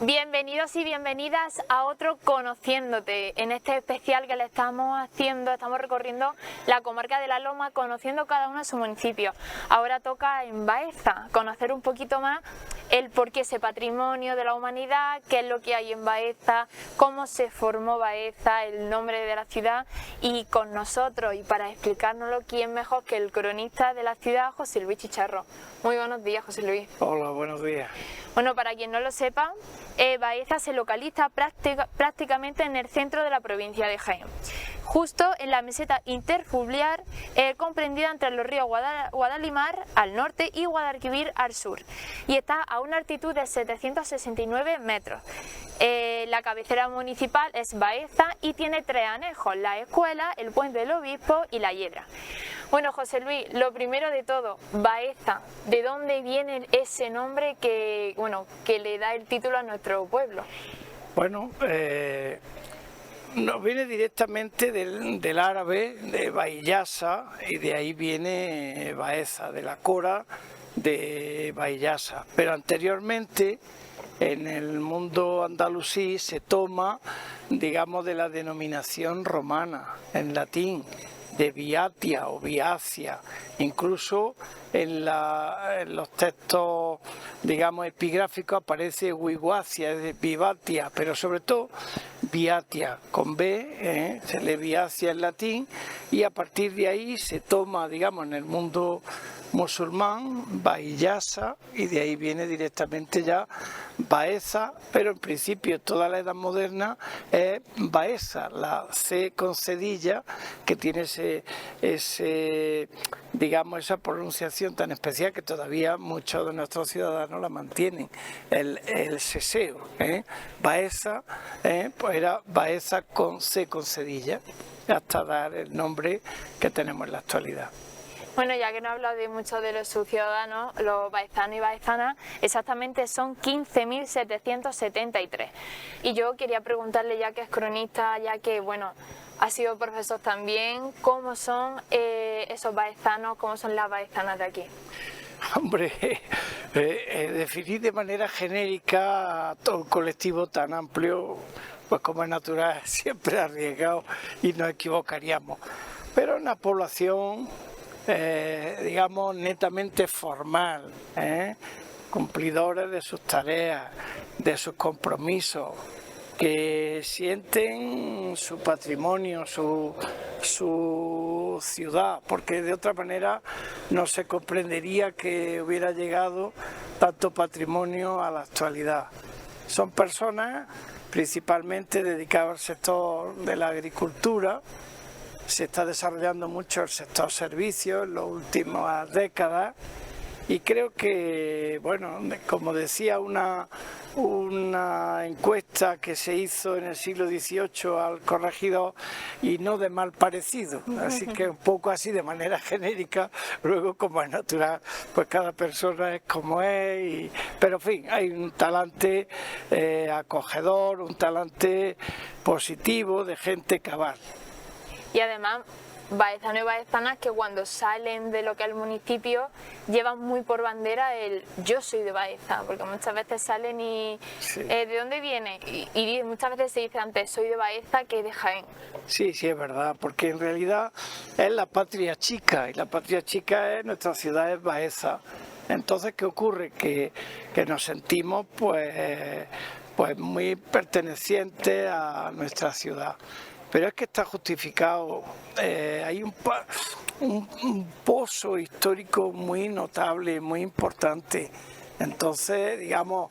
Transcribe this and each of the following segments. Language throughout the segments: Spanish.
Bienvenidos y bienvenidas a otro Conociéndote. En este especial que le estamos haciendo, estamos recorriendo la comarca de La Loma, conociendo cada uno de sus municipios. Ahora toca en Baeza conocer un poquito más el por qué ese patrimonio de la humanidad, qué es lo que hay en Baeza, cómo se formó Baeza, el nombre de la ciudad, y con nosotros, y para explicárnoslo, quién mejor que el cronista de la ciudad, José Luis Chicharro. Muy buenos días, José Luis. Hola, buenos días. Bueno, para quien no lo sepa, Baeza se localiza prácticamente en el centro de la provincia de Jaén, justo en la meseta interfluvial comprendida entre los ríos Guadalimar al norte y Guadalquivir al sur, y está a una altitud de 769 metros. La cabecera municipal es Baeza y tiene 3 anejos: la escuela, el puente del obispo y la hiedra. Bueno, José Luis, lo primero de todo, Baeza, ¿de dónde viene ese nombre que le da el título a nuestro pueblo? Bueno, nos viene directamente del árabe, de Baiyasa, y de ahí viene Baeza, de la cora de Baiyasa. Pero anteriormente, en el mundo andalusí se toma, digamos, de la denominación romana, en latín, de Viatia o Viacia. Incluso en los textos, digamos, epigráficos aparece Vivacia, es de Vivatia, pero sobre todo Viatia con B, se lee Viacia en latín, y a partir de ahí se toma, digamos, en el mundo musulmán, Baiyasa, y de ahí viene directamente ya Baeza, pero en principio toda la edad moderna es Baeza, la C con cedilla, que tiene digamos, esa pronunciación tan especial que todavía muchos de nuestros ciudadanos la mantienen, el seseo, Baeza, pues era Baeza con C con cedilla, hasta dar el nombre que tenemos en la actualidad. Bueno, ya que no he hablado de muchos de sus ciudadanos, los baezanos y baezanas, exactamente son 15.773. Y yo quería preguntarle, ya que es cronista, ya que, bueno, ha sido profesor también, ¿cómo son esos baezanos, cómo son las baezanas de aquí? Hombre, definir de manera genérica a todo un colectivo tan amplio, pues como es natural, siempre arriesgado y nos equivocaríamos. Pero una población, digamos, netamente formal, cumplidores de sus tareas, de sus compromisos, que sienten su patrimonio, su ciudad, porque de otra manera no se comprendería que hubiera llegado tanto patrimonio a la actualidad. Son personas principalmente dedicadas al sector de la agricultura. Se está desarrollando mucho el sector servicios en las últimas décadas, y creo que, bueno, como decía una encuesta que se hizo en el siglo XVIII al corregidor, y no de mal parecido, así que un poco así de manera genérica. Luego, como es natural, pues cada persona es como es, pero en fin, hay un talante acogedor, un talante positivo de gente cabal. Y además, baezanos y baezanas que cuando salen de lo que es el municipio llevan muy por bandera el yo soy de Baeza, porque muchas veces salen y sí. ¿De dónde viene? Y muchas veces se dice antes soy de Baeza que de Jaén. Sí, sí, es verdad, porque en realidad es la patria chica, y la patria chica es nuestra ciudad, es Baeza. Entonces, ¿qué ocurre? Que nos sentimos pues muy pertenecientes a nuestra ciudad. Pero es que está justificado, hay un pozo histórico muy notable, muy importante. Entonces, digamos,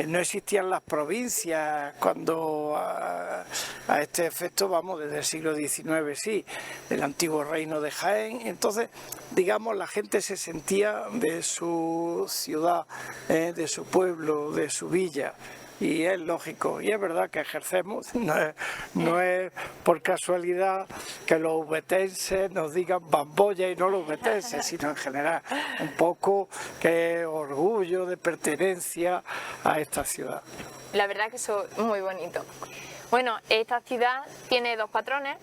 no existían las provincias cuando a este efecto vamos desde el siglo XIX, sí, del antiguo reino de Jaén. Entonces, digamos, la gente se sentía de su ciudad, de su pueblo, de su villa. Y es lógico, y es verdad que ejercemos, no es por casualidad que los ubetenses nos digan bamboya y no los ubetenses, sino en general un poco que orgullo de pertenencia a esta ciudad. La verdad que eso es muy bonito. Bueno, esta ciudad tiene 2 patrones.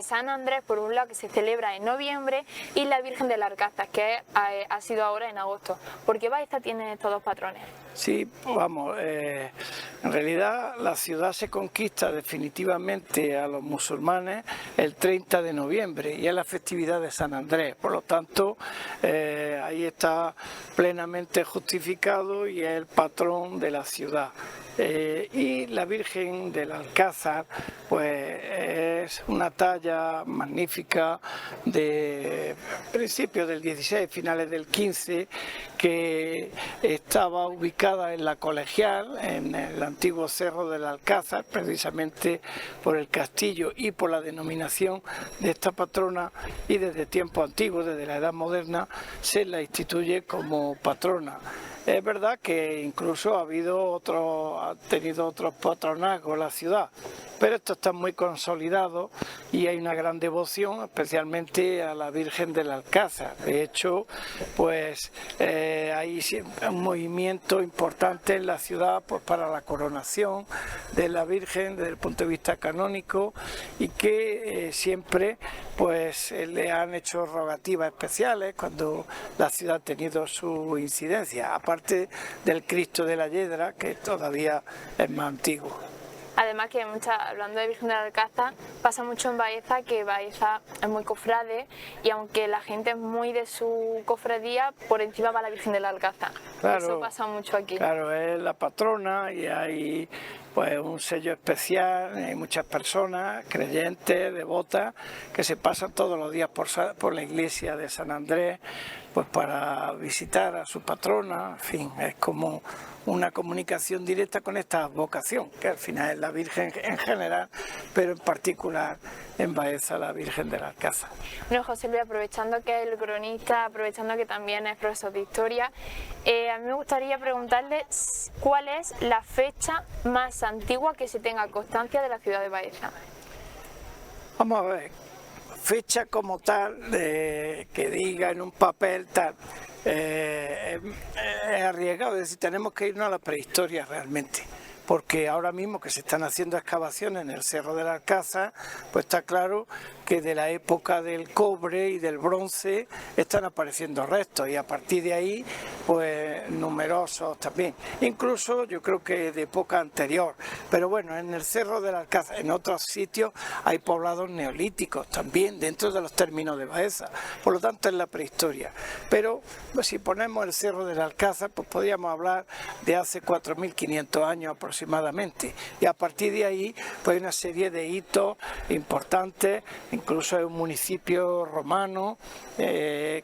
San Andrés, por un lado, que se celebra en noviembre, y la Virgen de las Alcázar, que ha sido ahora en agosto. ¿Por qué Baeza tiene estos 2 patrones? Sí, vamos, en realidad la ciudad se conquista definitivamente a los musulmanes el 30 de noviembre y es la festividad de San Andrés, por lo tanto ahí está plenamente justificado y es el patrón de la ciudad. Y la Virgen del Alcázar pues es una talla magnífica de principios del 16, finales del 15, que estaba ubicada en la Colegial, en el antiguo Cerro del Alcázar, precisamente por el castillo y por la denominación de esta patrona, y desde tiempo antiguo, desde la Edad Moderna, se la instituye como patrona. Es verdad que incluso ha tenido otros patronazgos la ciudad, pero esto está muy consolidado y hay una gran devoción, especialmente a la Virgen del Alcázar. De hecho, pues hay un movimiento importante en la ciudad pues, para la coronación de la Virgen desde el punto de vista canónico, y que siempre pues le han hecho rogativas especiales cuando la ciudad ha tenido su incidencia, aparte del Cristo de la Yedra, que todavía es más antiguo. Además que hablando de Virgen del Alcázar, pasa mucho en Baeza, que Baeza es muy cofrade, y aunque la gente es muy de su cofradía, por encima va la Virgen del Alcázar. Claro, eso pasa mucho aquí. Claro, es la patrona y hay pues un sello especial, hay muchas personas creyentes, devotas, que se pasan todos los días por la iglesia de San Andrés pues para visitar a su patrona. En fin, es como una comunicación directa con esta vocación, que al final es la Virgen en general, pero en particular en Baeza la Virgen del Alcázar. Bueno, José Luis, aprovechando que es el cronista, aprovechando que también es profesor de historia, a mí me gustaría preguntarle cuál es la fecha más antigua que se tenga constancia de la ciudad de Baeza. Vamos a ver, fecha como tal, que diga en un papel tal, es arriesgado, es decir, tenemos que irnos a la prehistoria realmente, porque ahora mismo que se están haciendo excavaciones en el Cerro del Alcázar, pues está claro que de la época del cobre y del bronce están apareciendo restos, y a partir de ahí pues numerosos también, incluso yo creo que de época anterior, pero bueno, en el Cerro del Alcázar, en otros sitios hay poblados neolíticos también dentro de los términos de Baeza, por lo tanto es la prehistoria, pero pues, si ponemos el Cerro del Alcázar pues podríamos hablar de hace 4.500 años aproximadamente, y a partir de ahí pues hay una serie de hitos importantes. Incluso hay un municipio romano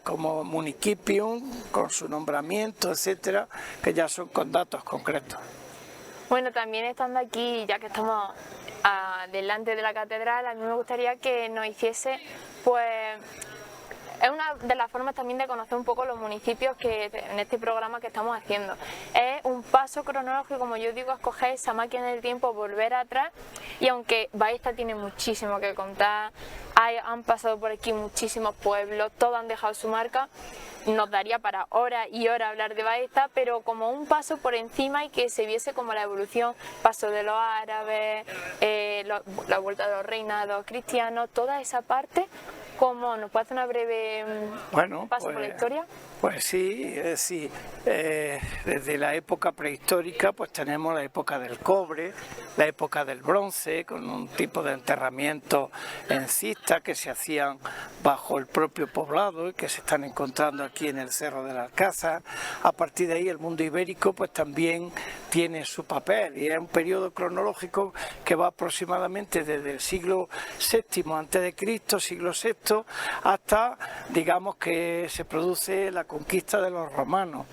como Municipium, con su nombramiento, etcétera, que ya son con datos concretos. Bueno, también estando aquí, ya que estamos delante de la catedral, a mí me gustaría que nos hiciese, pues, es una de las formas también de conocer un poco los municipios que en este programa que estamos haciendo. Es un paso cronológico, como yo digo, escoger esa máquina del tiempo, volver atrás, y aunque Baeza tiene muchísimo que contar, han pasado por aquí muchísimos pueblos, todos han dejado su marca, nos daría para horas y horas hablar de Baeza, pero como un paso por encima y que se viese como la evolución, paso de los árabes, la vuelta de los reinados cristianos, toda esa parte. ¿Cómo nos puede hacer una breve paso por la historia? Pues sí, es decir, desde la época prehistórica pues tenemos la época del cobre, la época del bronce, con un tipo de enterramiento en cista que se hacían bajo el propio poblado y que se están encontrando aquí en el Cerro del Alcázar. A partir de ahí el mundo ibérico pues también tiene su papel, y es un periodo cronológico que va aproximadamente desde el siglo VII a.C., siglo VI, hasta, digamos, que se produce la conquista de los romanos.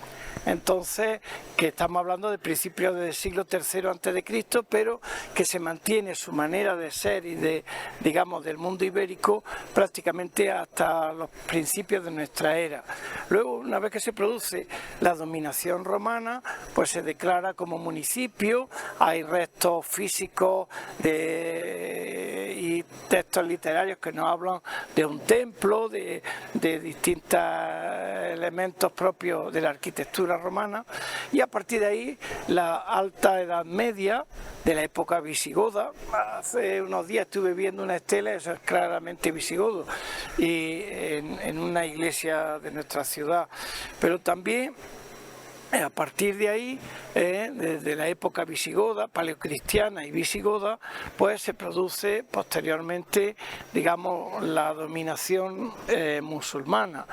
Entonces, que estamos hablando de principios del siglo III a.C., pero que se mantiene su manera de ser y de, digamos, del mundo ibérico prácticamente hasta los principios de nuestra era. Luego, una vez que se produce la dominación romana, pues se declara como municipio, hay restos físicos y textos literarios que nos hablan de un templo, de distintos elementos propios de la arquitectura romana, y a partir de ahí la Alta Edad Media de la época visigoda. Hace unos días estuve viendo una estela, eso es claramente visigodo, y en una iglesia de nuestra ciudad, pero también A partir de ahí, desde la época visigoda, paleocristiana y visigoda, pues se produce posteriormente, digamos, la dominación musulmana.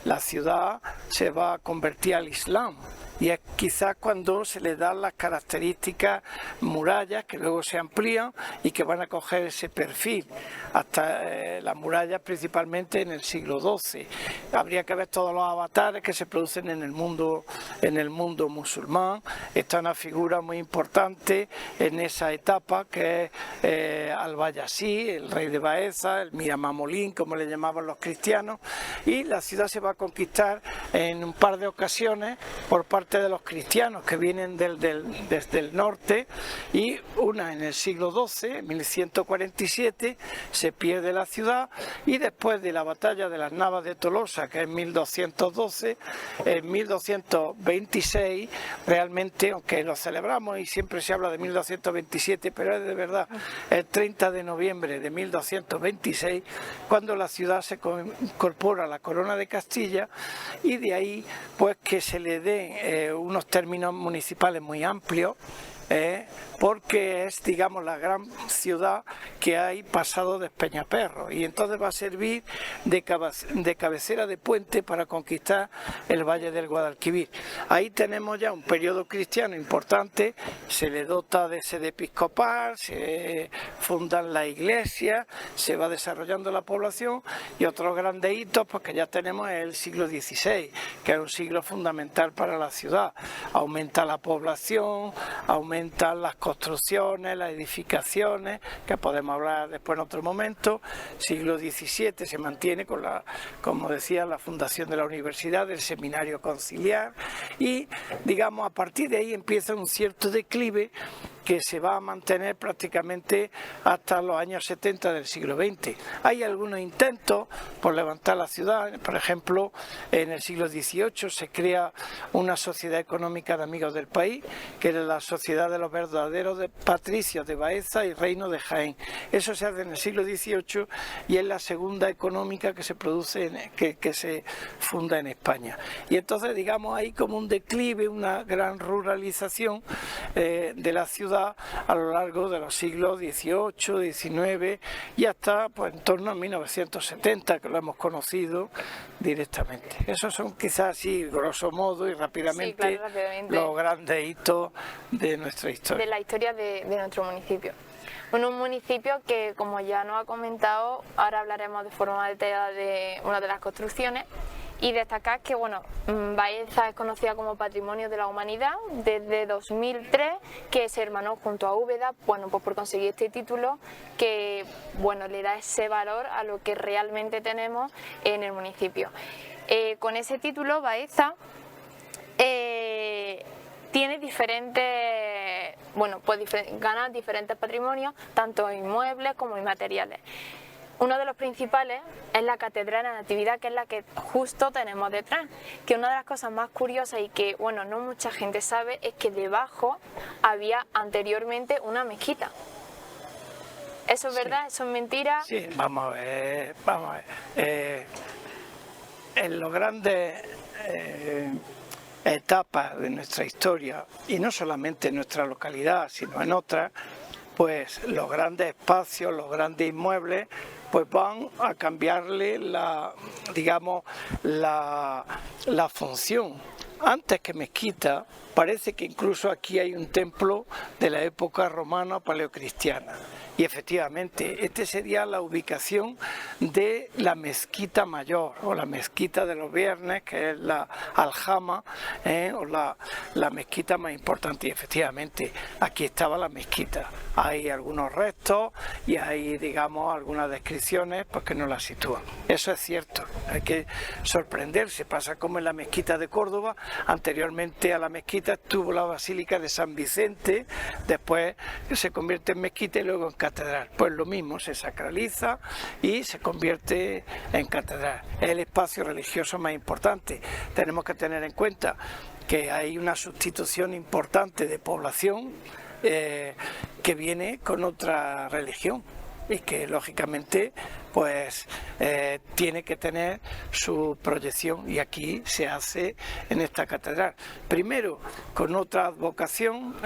La ciudad se va a convertir al Islam. Y es quizás cuando se le dan las características murallas que luego se amplían y que van a coger ese perfil, hasta las murallas principalmente en el siglo XII. Habría que ver todos los avatares que se producen en el mundo musulmán. Está una figura muy importante en esa etapa que es Al-Bayazid, el rey de Baeza, el Miramamolín, como le llamaban los cristianos, y la ciudad se va a conquistar en un par de ocasiones por parte de los cristianos que vienen desde el norte, y una en el siglo XII, 1147, se pierde la ciudad, y después de la batalla de las Navas de Tolosa, que es 1212, en 1226, realmente, aunque lo celebramos y siempre se habla de 1227, pero es de verdad el 30 de noviembre de 1226, cuando la ciudad se incorpora a la corona de Castilla, y de ahí pues que se le den unos términos municipales muy amplios, porque es, digamos, la gran ciudad que hay pasado de Peñaperro, y entonces va a servir de cabecera de puente para conquistar el Valle del Guadalquivir. Ahí tenemos ya un periodo cristiano importante, se le dota de sede episcopal, se fundan la iglesia, se va desarrollando la población, y otros grandes hitos pues que ya tenemos es el siglo XVI, que es un siglo fundamental para la ciudad. Aumenta la población, aumentan las construcciones, las edificaciones, que podemos hablar después en otro momento. Siglo XVII se mantiene con como decía, la fundación de la universidad, del seminario conciliar, y digamos a partir de ahí empieza un cierto declive que se va a mantener prácticamente hasta los años 70 del siglo XX. Hay algunos intentos por levantar la ciudad, por ejemplo, en el siglo XVIII se crea una sociedad económica de amigos del país, que era la Sociedad de los Verdaderos Patricios de Baeza y Reino de Jaén. Eso se hace en el siglo XVIII y es la segunda económica que se produce, que se funda en España. Y entonces, digamos, hay como un declive, una gran ruralización de la ciudad a lo largo de los siglos XVIII, XIX y hasta pues en torno a 1970, que lo hemos conocido directamente. Esos son quizás así, grosso modo y rápidamente, sí, claro, rápidamente, los grandes hitos de nuestra historia. De la historia de nuestro municipio. Bueno, un municipio que, como ya nos ha comentado, ahora hablaremos de forma detallada de una de las construcciones. Y destacar que, bueno, Baeza es conocida como Patrimonio de la Humanidad desde 2003, que se hermanó junto a Úbeda, bueno, pues por conseguir este título que, bueno, le da ese valor a lo que realmente tenemos en el municipio. Con ese título, Baeza tiene diferentes, bueno, pues gana diferentes patrimonios, tanto inmuebles como inmateriales. Uno de los principales es la Catedral de la Natividad, que es la que justo tenemos detrás, que una de las cosas más curiosas y que, bueno, no mucha gente sabe, es que debajo había anteriormente una mezquita. ¿Eso es verdad? ¿Eso es mentira? Sí, vamos a ver. En los grandes etapas de nuestra historia, y no solamente en nuestra localidad, sino en otras, pues los grandes espacios, los grandes inmuebles, pues van a cambiarle la función. Antes que mezquita, parece que incluso aquí hay un templo de la época romana paleocristiana. Y efectivamente, esta sería la ubicación de la mezquita mayor o la mezquita de los viernes, que es la aljama, o la mezquita más importante. Y efectivamente, aquí estaba la mezquita. Hay algunos restos y hay, digamos, algunas descripciones pues, que nos la sitúan. Eso es cierto, hay que sorprenderse. Pasa como en la mezquita de Córdoba. Anteriormente a la mezquita estuvo la Basílica de San Vicente, después se convierte en mezquita y luego en catedral. Pues lo mismo, se sacraliza y se convierte en catedral. Es el espacio religioso más importante. Tenemos que tener en cuenta que hay una sustitución importante de población que viene con otra religión y que lógicamente pues tiene que tener su proyección, y aquí se hace en esta catedral. Primero con otra advocación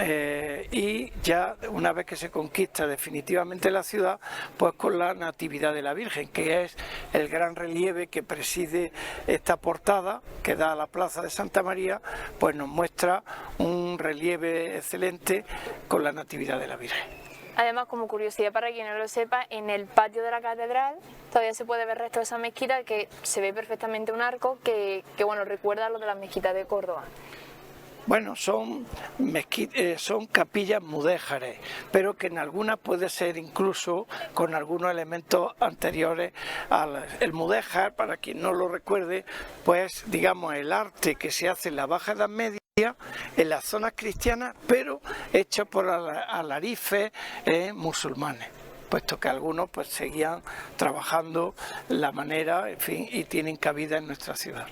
y ya una vez que se conquista definitivamente la ciudad, pues con la Natividad de la Virgen, que es el gran relieve que preside esta portada que da a la plaza de Santa María, pues nos muestra un relieve excelente con la Natividad de la Virgen. Además, como curiosidad para quien no lo sepa, en el patio de la catedral todavía se puede ver restos de esa mezquita, que se ve perfectamente un arco que bueno, recuerda a lo de las mezquitas de Córdoba. Bueno, son capillas mudéjares, pero que en algunas puede ser incluso con algunos elementos anteriores al mudéjar. Para quien no lo recuerde, pues digamos el arte que se hace en la Baja Edad Media en las zonas cristianas, pero hecho por alarifes musulmanes, puesto que algunos pues seguían trabajando la manera, en fin, y tienen cabida en nuestra ciudad.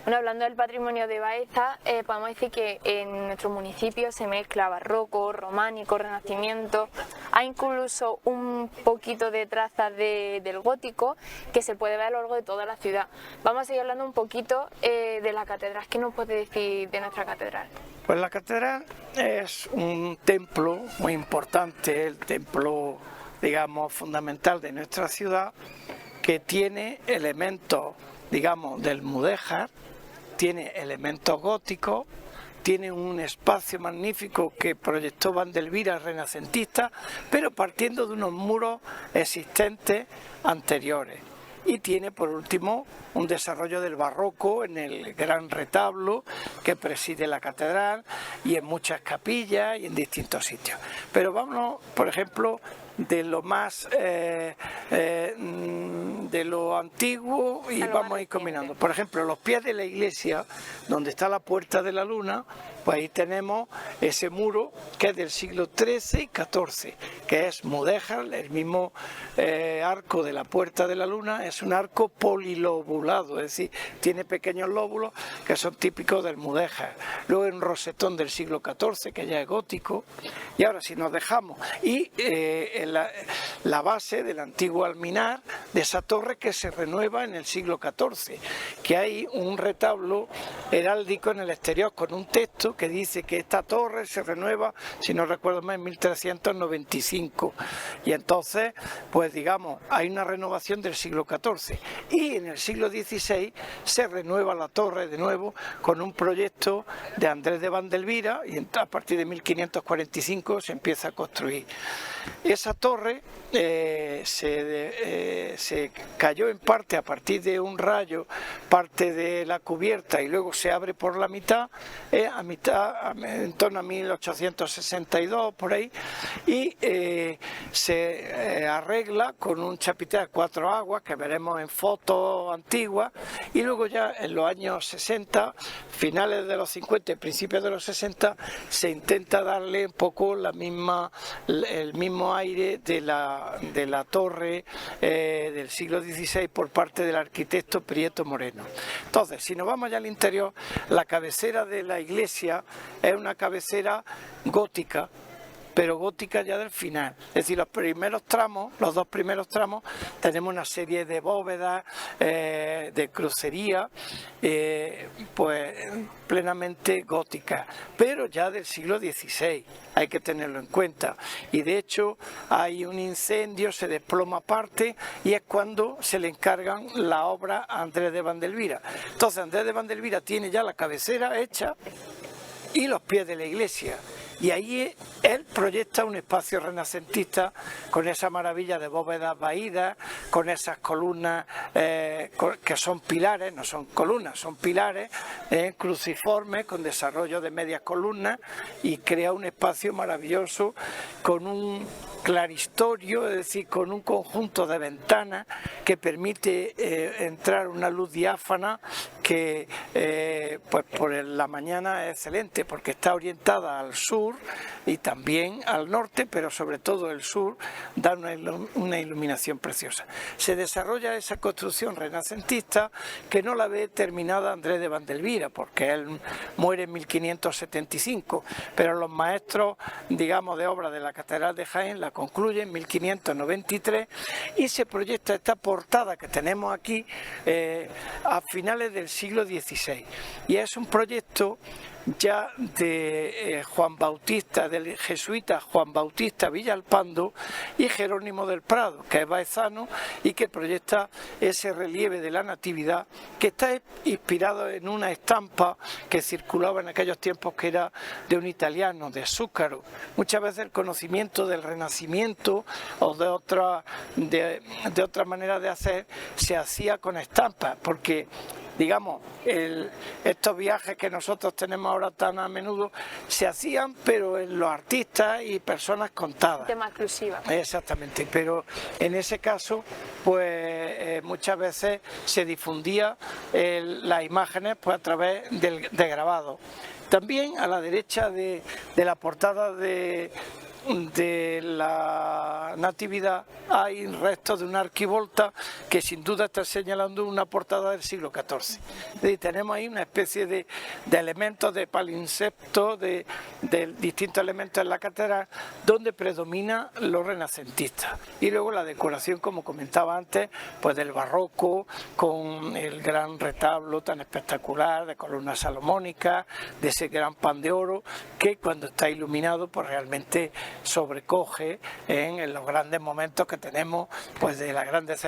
Bueno, hablando del patrimonio de Baeza, podemos decir que en nuestro municipio se mezcla barroco, románico, renacimiento, hay incluso un poquito de trazas del gótico que se puede ver a lo largo de toda la ciudad. Vamos a seguir hablando un poquito de la catedral. ¿Qué nos puede decir de nuestra catedral? Pues la catedral es un templo muy importante, el templo, digamos, fundamental de nuestra ciudad, que tiene elementos, digamos, del mudéjar, tiene elementos góticos, tiene un espacio magnífico que proyectó Vandelvira, renacentista, pero partiendo de unos muros existentes anteriores. Y tiene por último un desarrollo del barroco en el gran retablo que preside la catedral y en muchas capillas y en distintos sitios. Pero vámonos, por ejemplo, de lo más de lo antiguo, y vamos a ir combinando. Por ejemplo, los pies de la iglesia, donde está la Puerta de la Luna, pues ahí tenemos ese muro que es del siglo XIII y XIV, que es mudéjar. El mismo arco de la Puerta de la Luna es un arco polilobulado, es decir, tiene pequeños lóbulos que son típicos del mudéjar. Luego un rosetón del siglo XIV, que ya es gótico. Y ahora, si nos dejamos, y la base del antiguo alminar de esa torre que se renueva en el siglo XIV, que hay un retablo heráldico en el exterior con un texto que dice que esta torre se renueva, si no recuerdo mal, en 1395, y entonces, pues digamos, hay una renovación del siglo XIV, y en el siglo XVI se renueva la torre de nuevo con un proyecto de Andrés de Vandelvira, y a partir de 1545 se empieza a construir. Esa torre se cayó en parte a partir de un rayo, parte de la cubierta, y luego se abre por la mitad, en torno a 1862 por ahí, y se arregla con un chapitel a 4 aguas que veremos en fotos antiguas, y luego ya en los años 60, finales de los 50 y principios de los 60, se intenta darle un poco el mismo aire de la torre del siglo XVI por parte del arquitecto Prieto Moreno. Entonces, si nos vamos ya al interior, la cabecera de la iglesia es una cabecera gótica, pero gótica ya del final. Es decir, los dos primeros tramos, tenemos una serie de bóvedas, de crucería, pues plenamente góticas, pero ya del siglo XVI, hay que tenerlo en cuenta. Y de hecho hay un incendio, se desploma parte, y es cuando se le encargan la obra a Andrés de Vandelvira. Entonces Andrés de Vandelvira tiene ya la cabecera hecha y los pies de la iglesia. Y ahí él proyecta un espacio renacentista con esa maravilla de bóvedas vaídas, con esas columnas que son pilares, no son columnas, son pilares cruciformes con desarrollo de medias columnas, y crea un espacio maravilloso con un claristorio, es decir, con un conjunto de ventanas que permite entrar una luz diáfana que pues por la mañana es excelente porque está orientada al sur y también al norte, pero sobre todo el sur da una iluminación preciosa. Se desarrolla esa construcción renacentista que no la ve terminada Andrés de Vandelvira, porque él muere en 1575, pero los maestros, digamos, de obra de la Catedral de Jaén la concluyen en 1593 y se proyecta esta portada que tenemos aquí a finales del siglo XVI. Y es un proyecto ya de Juan Bautista, del jesuita Juan Bautista Villalpando y Jerónimo del Prado, que es baezano y que proyecta ese relieve de la Natividad, que está inspirado en una estampa que circulaba en aquellos tiempos, que era de un italiano, de Zúcaro. Muchas veces el conocimiento del Renacimiento o de otra manera de hacer se hacía con estampas, porque digamos, estos viajes que nosotros tenemos ahora tan a menudo se hacían, pero en los artistas y personas contadas. Tema exclusiva. Exactamente, pero en ese caso, pues muchas veces se difundía las imágenes pues a través de grabado. También a la derecha de la portada de la Natividad hay restos de una arquivolta que sin duda está señalando una portada del siglo XIV. Y tenemos ahí una especie de elementos de palimpsesto, de distintos elementos en la catedral, donde predomina lo renacentista. Y luego la decoración, como comentaba antes, pues del barroco, con el gran retablo tan espectacular de columnas salomónicas, de ese gran pan de oro, que cuando está iluminado pues realmente sobrecoge en los grandes momentos que tenemos pues de las grandes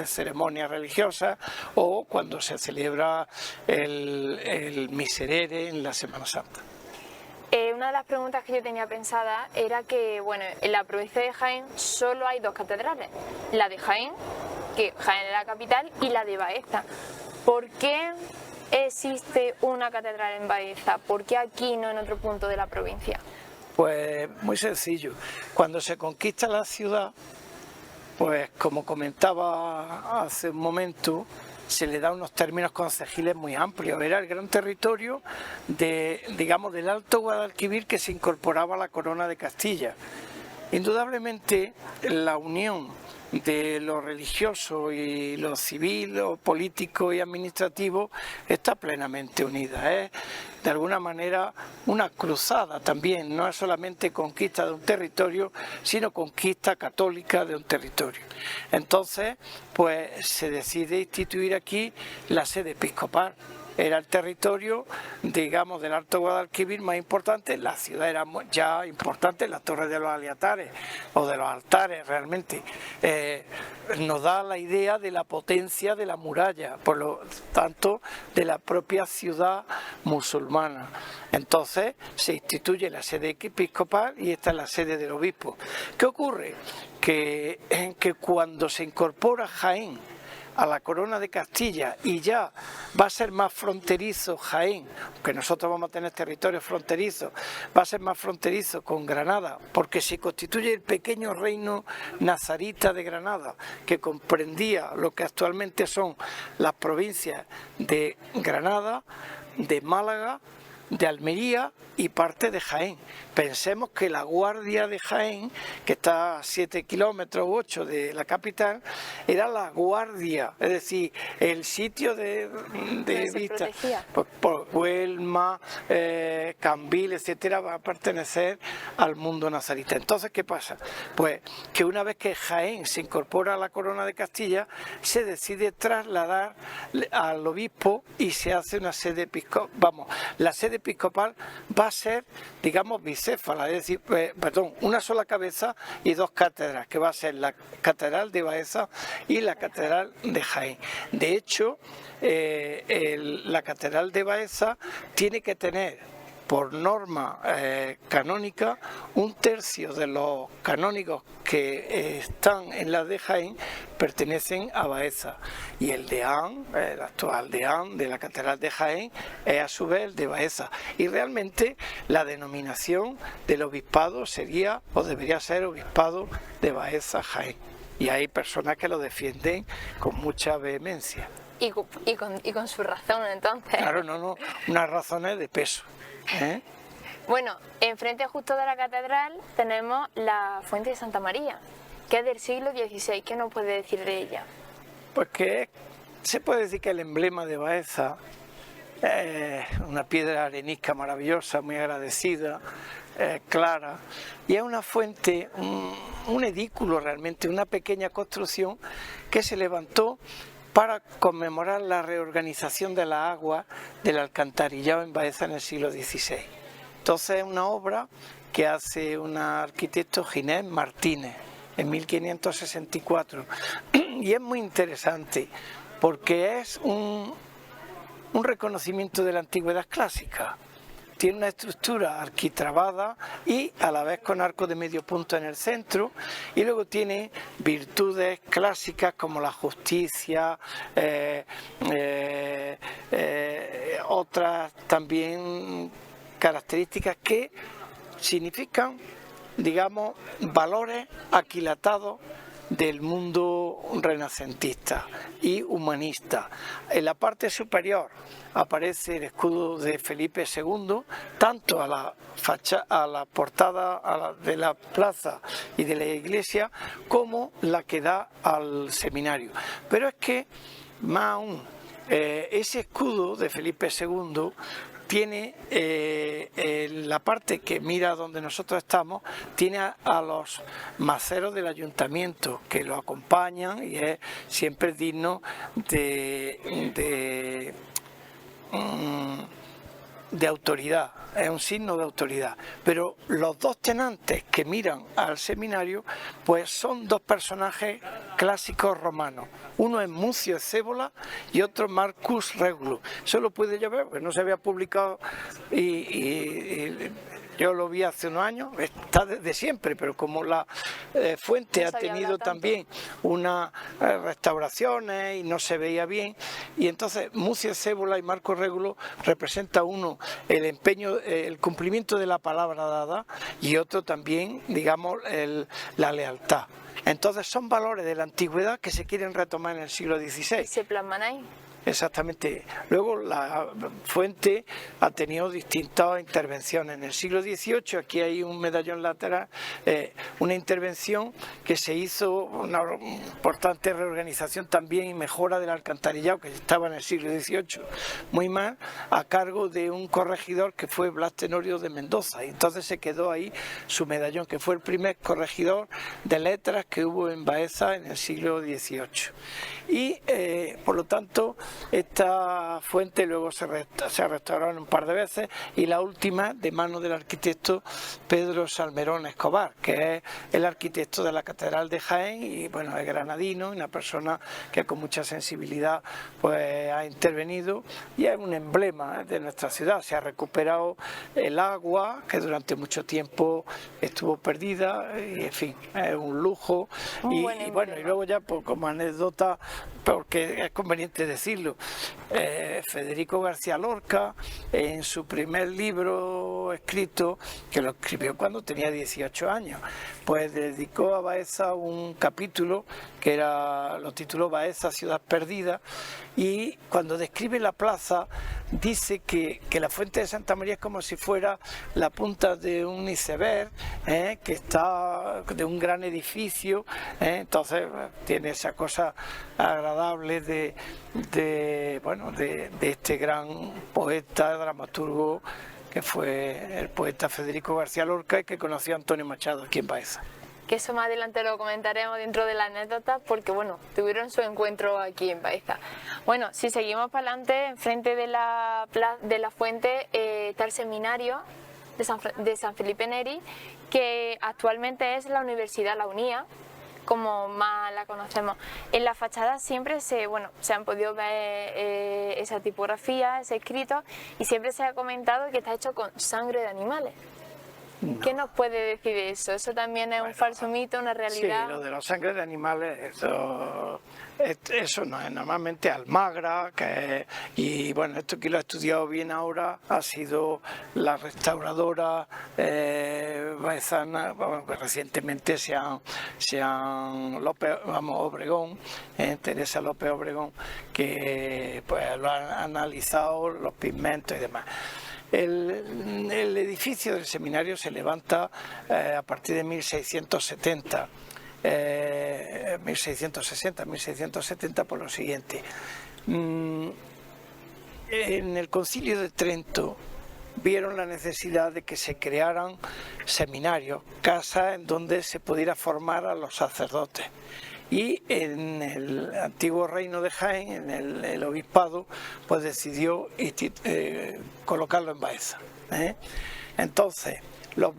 ceremonias religiosas o cuando se celebra el Miserere en la Semana Santa. Una de las preguntas que yo tenía pensada era que, bueno, en la provincia de Jaén solo hay dos catedrales, la de Jaén, que Jaén es la capital, y la de Baeza. ¿Por qué existe una catedral en Baeza? ¿Por qué aquí no en otro punto de la provincia? Pues muy sencillo, cuando se conquista la ciudad, pues como comentaba hace un momento, se le da unos términos concejiles muy amplios. Era el gran territorio digamos, del Alto Guadalquivir que se incorporaba a la corona de Castilla. Indudablemente la unión de lo religioso y lo civil, lo político y administrativo está plenamente unida. Es de alguna manera una cruzada también, no es solamente conquista de un territorio, sino conquista católica de un territorio. Entonces, pues se decide instituir aquí la sede episcopal. Era el territorio, digamos, del Alto Guadalquivir más importante. La ciudad era ya importante, la Torre de los Aliatares o de los altares realmente. Nos da la idea de la potencia de la muralla, por lo tanto de la propia ciudad musulmana. Entonces se instituye la sede episcopal y esta es la sede del obispo. ¿Qué ocurre? Que cuando se incorpora Jaén a la corona de Castilla y ya va a ser más fronterizo Jaén, que nosotros vamos a tener territorios fronterizos, va a ser más fronterizo con Granada, porque se constituye el pequeño reino nazarita de Granada, que comprendía lo que actualmente son las provincias de Granada, de Málaga, de Almería y parte de Jaén. Pensemos que la guardia de Jaén, que está a 7 kilómetros u 8 de la capital, era la guardia, es decir, el sitio de vista. Por Huelma, Cambil, etcétera, va a pertenecer al mundo nazarita. Entonces, ¿qué pasa? Pues que una vez que Jaén se incorpora a la corona de Castilla, se decide trasladar al obispo y se hace una sede episcopal. Vamos, la sede episcopal va a ser, digamos, bicéfala, es decir, una sola cabeza y dos cátedras, que va a ser la Catedral de Baeza y la Catedral de Jaén. De hecho, la Catedral de Baeza tiene que tener, por norma canónica, un tercio de los canónigos que están en la de Jaén pertenecen a Baeza, y el deán, el actual deán de la Catedral de Jaén, es a su vez el de Baeza, y realmente la denominación del obispado sería o debería ser Obispado de Baeza Jaén, y hay personas que lo defienden con mucha vehemencia. y con su razón, entonces. Claro, no, unas razones de peso. Bueno, enfrente justo de la catedral tenemos la fuente de Santa María, que es del siglo XVI. ¿Qué nos puede decir de ella? Pues que se puede decir que el emblema de Baeza es una piedra arenisca maravillosa, muy agradecida, clara, y es una fuente, un edículo realmente, una pequeña construcción que se levantó para conmemorar la reorganización de la agua del alcantarillado en Baeza en el siglo XVI. Entonces es una obra que hace un arquitecto Ginés Martínez en 1564 y es muy interesante porque es un reconocimiento de la antigüedad clásica. Tiene una estructura arquitrabada y a la vez con arco de medio punto en el centro, y luego tiene virtudes clásicas como la justicia, otras también características que significan, digamos, valores aquilatados del mundo renacentista y humanista. En la parte superior aparece el escudo de Felipe II, tanto a la portada de la plaza y de la iglesia, como la que da al seminario. Pero es que, más aún, ese escudo de Felipe II tiene la parte que mira donde nosotros estamos, tiene a los maceros del ayuntamiento que lo acompañan, y es siempre digno de autoridad, es un signo de autoridad. Pero los dos tenantes que miran al seminario pues son dos personajes clásicos romanos. Uno es Mucio Cébola y otro Marcus Regulus. Eso lo pude yo ver porque no se había publicado y yo lo vi hace unos años, está desde siempre, pero como la fuente ha tenido también unas restauraciones y no se veía bien, y entonces Mucio Cébola y Marcus Regulus representa uno el empeño, el cumplimiento de la palabra dada, y otro también, digamos, la lealtad. Entonces son valores de la antigüedad que se quieren retomar en el siglo XVI. ¿Se plasman ahí? Exactamente. Luego la fuente ha tenido distintas intervenciones. En el siglo XVIII, aquí hay un medallón lateral, una intervención que se hizo, una importante reorganización también y mejora del alcantarillado que estaba en el siglo XVIII, muy mal, a cargo de un corregidor que fue Blas Tenorio de Mendoza, y entonces se quedó ahí su medallón, que fue el primer corregidor de letras que hubo en Baeza en el siglo XVIII. Y por lo tanto esta fuente luego se ha restaurado un par de veces, y la última de mano del arquitecto Pedro Salmerón Escobar, que es el arquitecto de la Catedral de Jaén, y bueno, es granadino, una persona que con mucha sensibilidad pues ha intervenido, y es un emblema de nuestra ciudad. Se ha recuperado el agua que durante mucho tiempo estuvo perdida, y en fin, es un lujo. Y bueno, y luego ya pues, como anécdota, porque es conveniente decirlo, Federico García Lorca, en su primer libro escrito, que lo escribió cuando tenía 18 años, pues dedicó a Baeza un capítulo que lo tituló Baeza, ciudad perdida, y cuando describe la plaza dice que la fuente de Santa María es como si fuera la punta de un iceberg, que está de un gran edificio, entonces tiene esa cosa agradable de este gran poeta, dramaturgo, que fue el poeta Federico García Lorca, y que conoció a Antonio Machado aquí en Baeza. Que eso más adelante lo comentaremos dentro de la anécdota, porque bueno, tuvieron su encuentro aquí en Baeza. Bueno, si seguimos para adelante, enfrente de la fuente está el seminario de San Felipe Neri, que actualmente es la Universidad La Unía, como más la conocemos. En la fachada siempre se han podido ver esa tipografía, ese escrito, y siempre se ha comentado que está hecho con sangre de animales. ¿Qué nos puede decir de eso? ¿Eso también es un falso mito, una realidad? Sí, lo de la sangre de animales, eso no es normalmente Almagra, y bueno, esto que lo he estudiado bien ahora ha sido la restauradora baezana, que recientemente Obregón, Teresa López Obregón, que pues lo ha analizado los pigmentos y demás. El edificio del seminario se levanta a partir de 1670. 1660-1670 por lo siguiente. En el Concilio de Trento vieron la necesidad de que se crearan seminarios, casas en donde se pudiera formar a los sacerdotes. Y en el antiguo reino de Jaén, en el obispado, pues decidió colocarlo en Baeza. Entonces,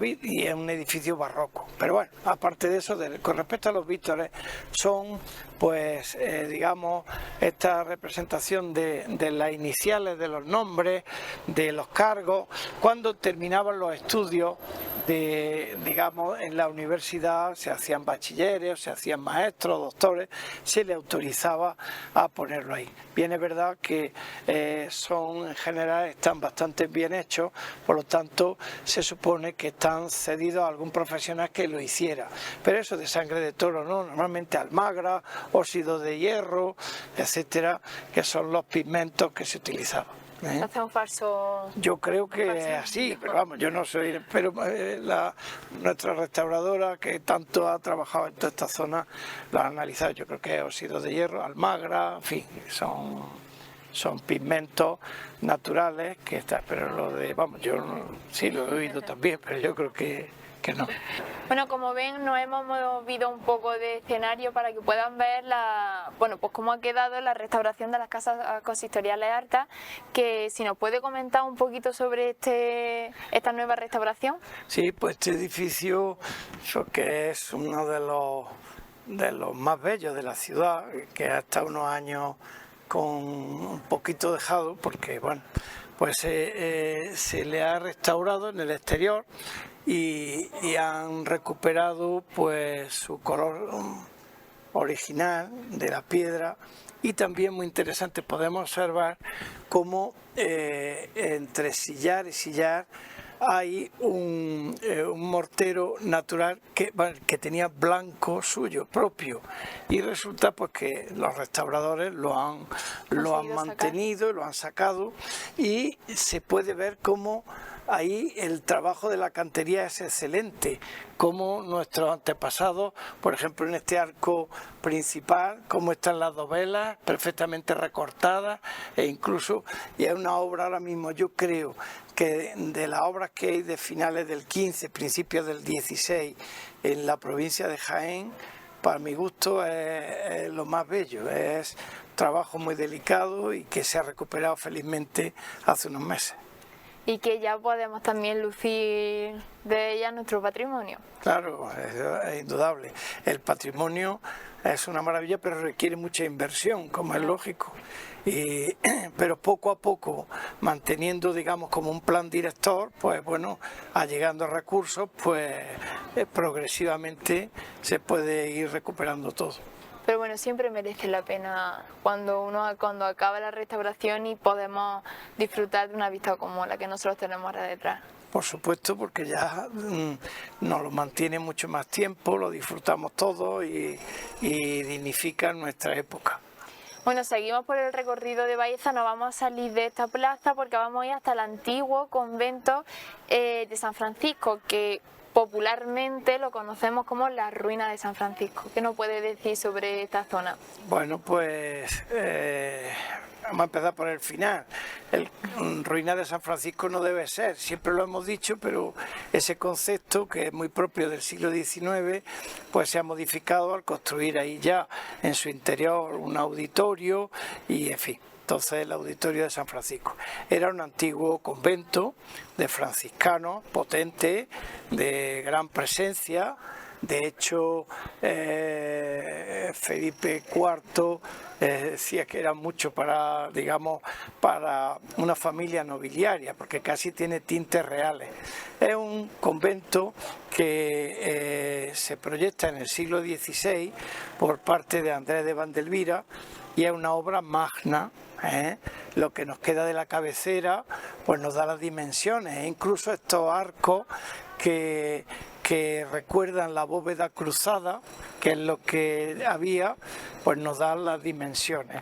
y es un edificio barroco, pero bueno, aparte de eso, con respecto a los vítores, son pues digamos esta representación de las iniciales de los nombres, de los cargos, cuando terminaban los estudios digamos en la universidad, se hacían bachilleres, se hacían maestros, doctores, se les autorizaba a ponerlo ahí. Bien, es verdad que son en general, están bastante bien hechos, por lo tanto se supone que están cedidos a algún profesional que lo hiciera, pero eso de sangre de toro no, normalmente Almagra, óxido de hierro, etcétera, que son los pigmentos que se utilizaban. Hace un falso... Yo creo que es así, pero vamos, yo no soy... Pero nuestra restauradora, que tanto ha trabajado en toda esta zona, lo ha analizado. Yo creo que es óxido de hierro, Almagra, en fin, son pigmentos naturales que está, pero lo de... Vamos, yo sí lo he oído también, pero yo creo que no. Bueno, como ven, nos hemos movido un poco de escenario para que puedan ver pues cómo ha quedado la restauración de las casas consistoriales altas, que si nos puede comentar un poquito sobre esta nueva restauración. Sí, pues este edificio, que es uno de los más bellos de la ciudad, que ha estado unos años con un poquito dejado, porque bueno, pues se le ha restaurado en el exterior y han recuperado pues su color original de la piedra, y también muy interesante podemos observar cómo entre sillar y sillar hay un mortero natural que tenía blanco suyo propio, y resulta pues que los restauradores lo han mantenido, lo han sacado, y se puede ver cómo ahí el trabajo de la cantería es excelente, como nuestros antepasados, por ejemplo en este arco principal, cómo están las dovelas perfectamente recortadas, e incluso, y es una obra ahora mismo, yo creo que de las obras que hay de finales del 15, principios del 16 en la provincia de Jaén, para mi gusto es lo más bello, es trabajo muy delicado y que se ha recuperado felizmente hace unos meses. Y que ya podemos también lucir de ella nuestro patrimonio. Claro, es indudable. El patrimonio es una maravilla, pero requiere mucha inversión, como es lógico. Pero poco a poco, manteniendo, digamos, como un plan director, pues bueno, allegando recursos, pues progresivamente se puede ir recuperando todo. Pero bueno, siempre merece la pena cuando acaba la restauración y podemos disfrutar de una vista como la que nosotros tenemos ahora detrás. Por supuesto, porque ya nos lo mantiene mucho más tiempo, lo disfrutamos todo y dignifica nuestra época. Bueno, seguimos por el recorrido de Baeza, nos vamos a salir de esta plaza porque vamos a ir hasta el antiguo convento de San Francisco, que popularmente lo conocemos como la ruina de San Francisco. ¿Qué nos puede decir sobre esta zona? Bueno, pues vamos a empezar por el final. Ruina de San Francisco no debe ser, siempre lo hemos dicho, pero ese concepto, que es muy propio del siglo XIX, pues se ha modificado al construir ahí ya en su interior un auditorio y en fin. Entonces el auditorio de San Francisco era un antiguo convento de franciscanos potente, de gran presencia. De hecho, Felipe IV decía que era mucho para, digamos, para una familia nobiliaria, porque casi tiene tintes reales. Es un convento que se proyecta en el siglo XVI por parte de Andrés de Vandelvira y es una obra magna. Lo que nos queda de la cabecera pues nos da las dimensiones, incluso estos arcos que recuerdan la bóveda cruzada, que es lo que había, pues nos dan las dimensiones.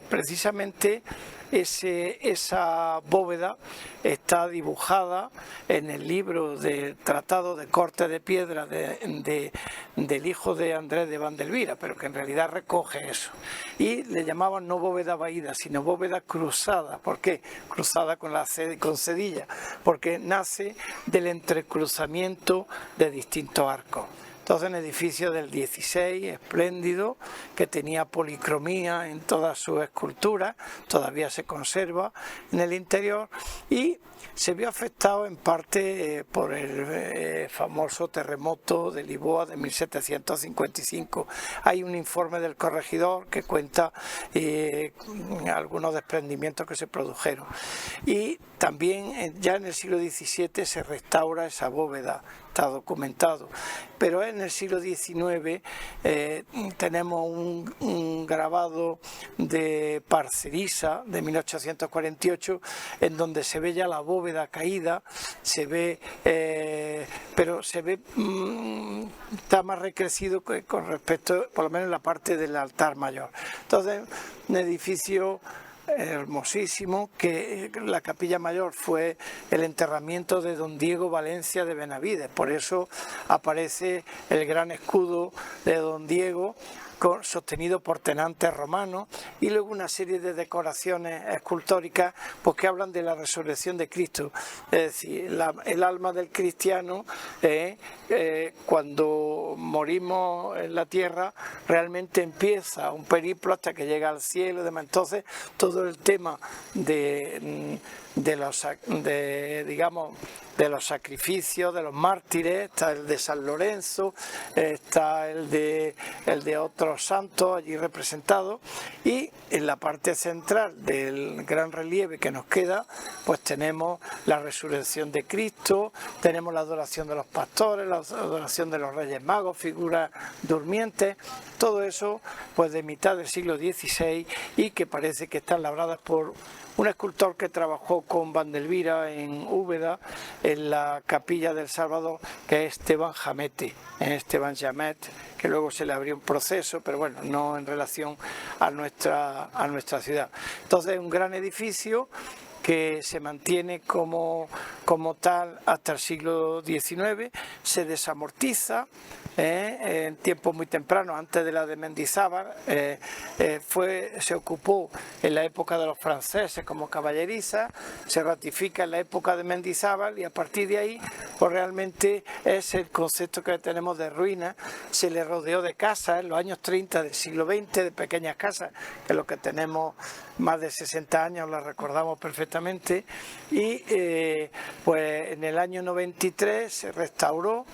Precisamente esa bóveda está dibujada en el libro del Tratado de Corte de Piedra del hijo de Andrés de Vandelvira, pero que en realidad recoge eso. Y le llamaban no bóveda vaída, sino bóveda cruzada. ¿Por qué? Cruzada con cedilla, porque nace del entrecruzamiento de distintos arcos. Entonces, un edificio del 16, espléndido, que tenía policromía en todas sus esculturas, todavía se conserva en el interior, y se vio afectado en parte por el famoso terremoto de Lisboa de 1755. Hay un informe del corregidor que cuenta algunos desprendimientos que se produjeron. Y también ya en el siglo XVII se restaura esa bóveda, está documentado, pero en el siglo XIX tenemos un grabado de Parcerisa de 1848 en donde se ve ya la bóveda caída, se ve, pero se ve, está más recrecido con respecto, por lo menos en la parte del altar mayor. Entonces, un edificio hermosísimo, que la capilla mayor fue el enterramiento de don Diego Valencia de Benavides, por eso aparece el gran escudo de don Diego sostenido por tenantes romanos, y luego una serie de decoraciones escultóricas pues, que hablan de la resurrección de Cristo. Es decir, el alma del cristiano cuando morimos en la tierra realmente empieza un periplo hasta que llega al cielo y demás. Entonces todo el tema de los sacrificios, de los mártires, está el de San Lorenzo, está el de otros santos allí representados, y en la parte central del gran relieve que nos queda pues tenemos la resurrección de Cristo, tenemos la adoración de los pastores, la adoración de los Reyes Magos, figuras durmientes, todo eso pues de mitad del siglo XVI, y que parece que están labradas por un escultor que trabajó con Vandelvira en Úbeda, en la capilla del Salvador, que es Esteban Jamet, que luego se le abrió un proceso, pero bueno, no en relación a nuestra ciudad. Entonces, un gran edificio que se mantiene como tal hasta el siglo XIX, se desamortiza en tiempos muy tempranos, antes de la de Mendizábal, se ocupó en la época de los franceses como caballeriza, se ratifica en la época de Mendizábal, y a partir de ahí pues realmente es el concepto que tenemos de ruina. Se le rodeó de casas en los años 30 del siglo XX, de pequeñas casas, que es lo que tenemos más de 60 años, las recordamos perfectamente, y pues en el año 93 se restauró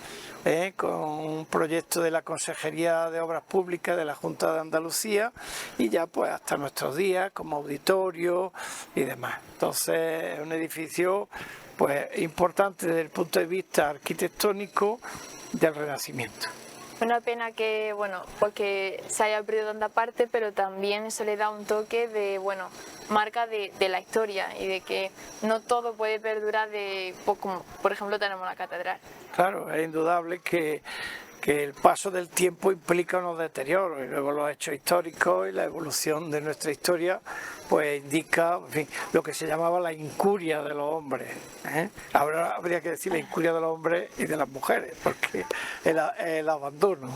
con un proyecto de la Consejería de Obras Públicas de la Junta de Andalucía, y ya pues hasta nuestros días como auditorio y demás. Entonces es un edificio pues importante desde el punto de vista arquitectónico del Renacimiento. Una pena que, bueno, porque se haya perdido tanta parte, pero también eso le da un toque de, bueno, marca de la historia, y de que no todo puede perdurar como por ejemplo tenemos la catedral. Claro, es indudable que el paso del tiempo implica unos deterioros, y luego los hechos históricos y la evolución de nuestra historia pues indica, en fin, lo que se llamaba la incuria de los hombres. Ahora habría que decir la incuria de los hombres y de las mujeres, porque el abandono.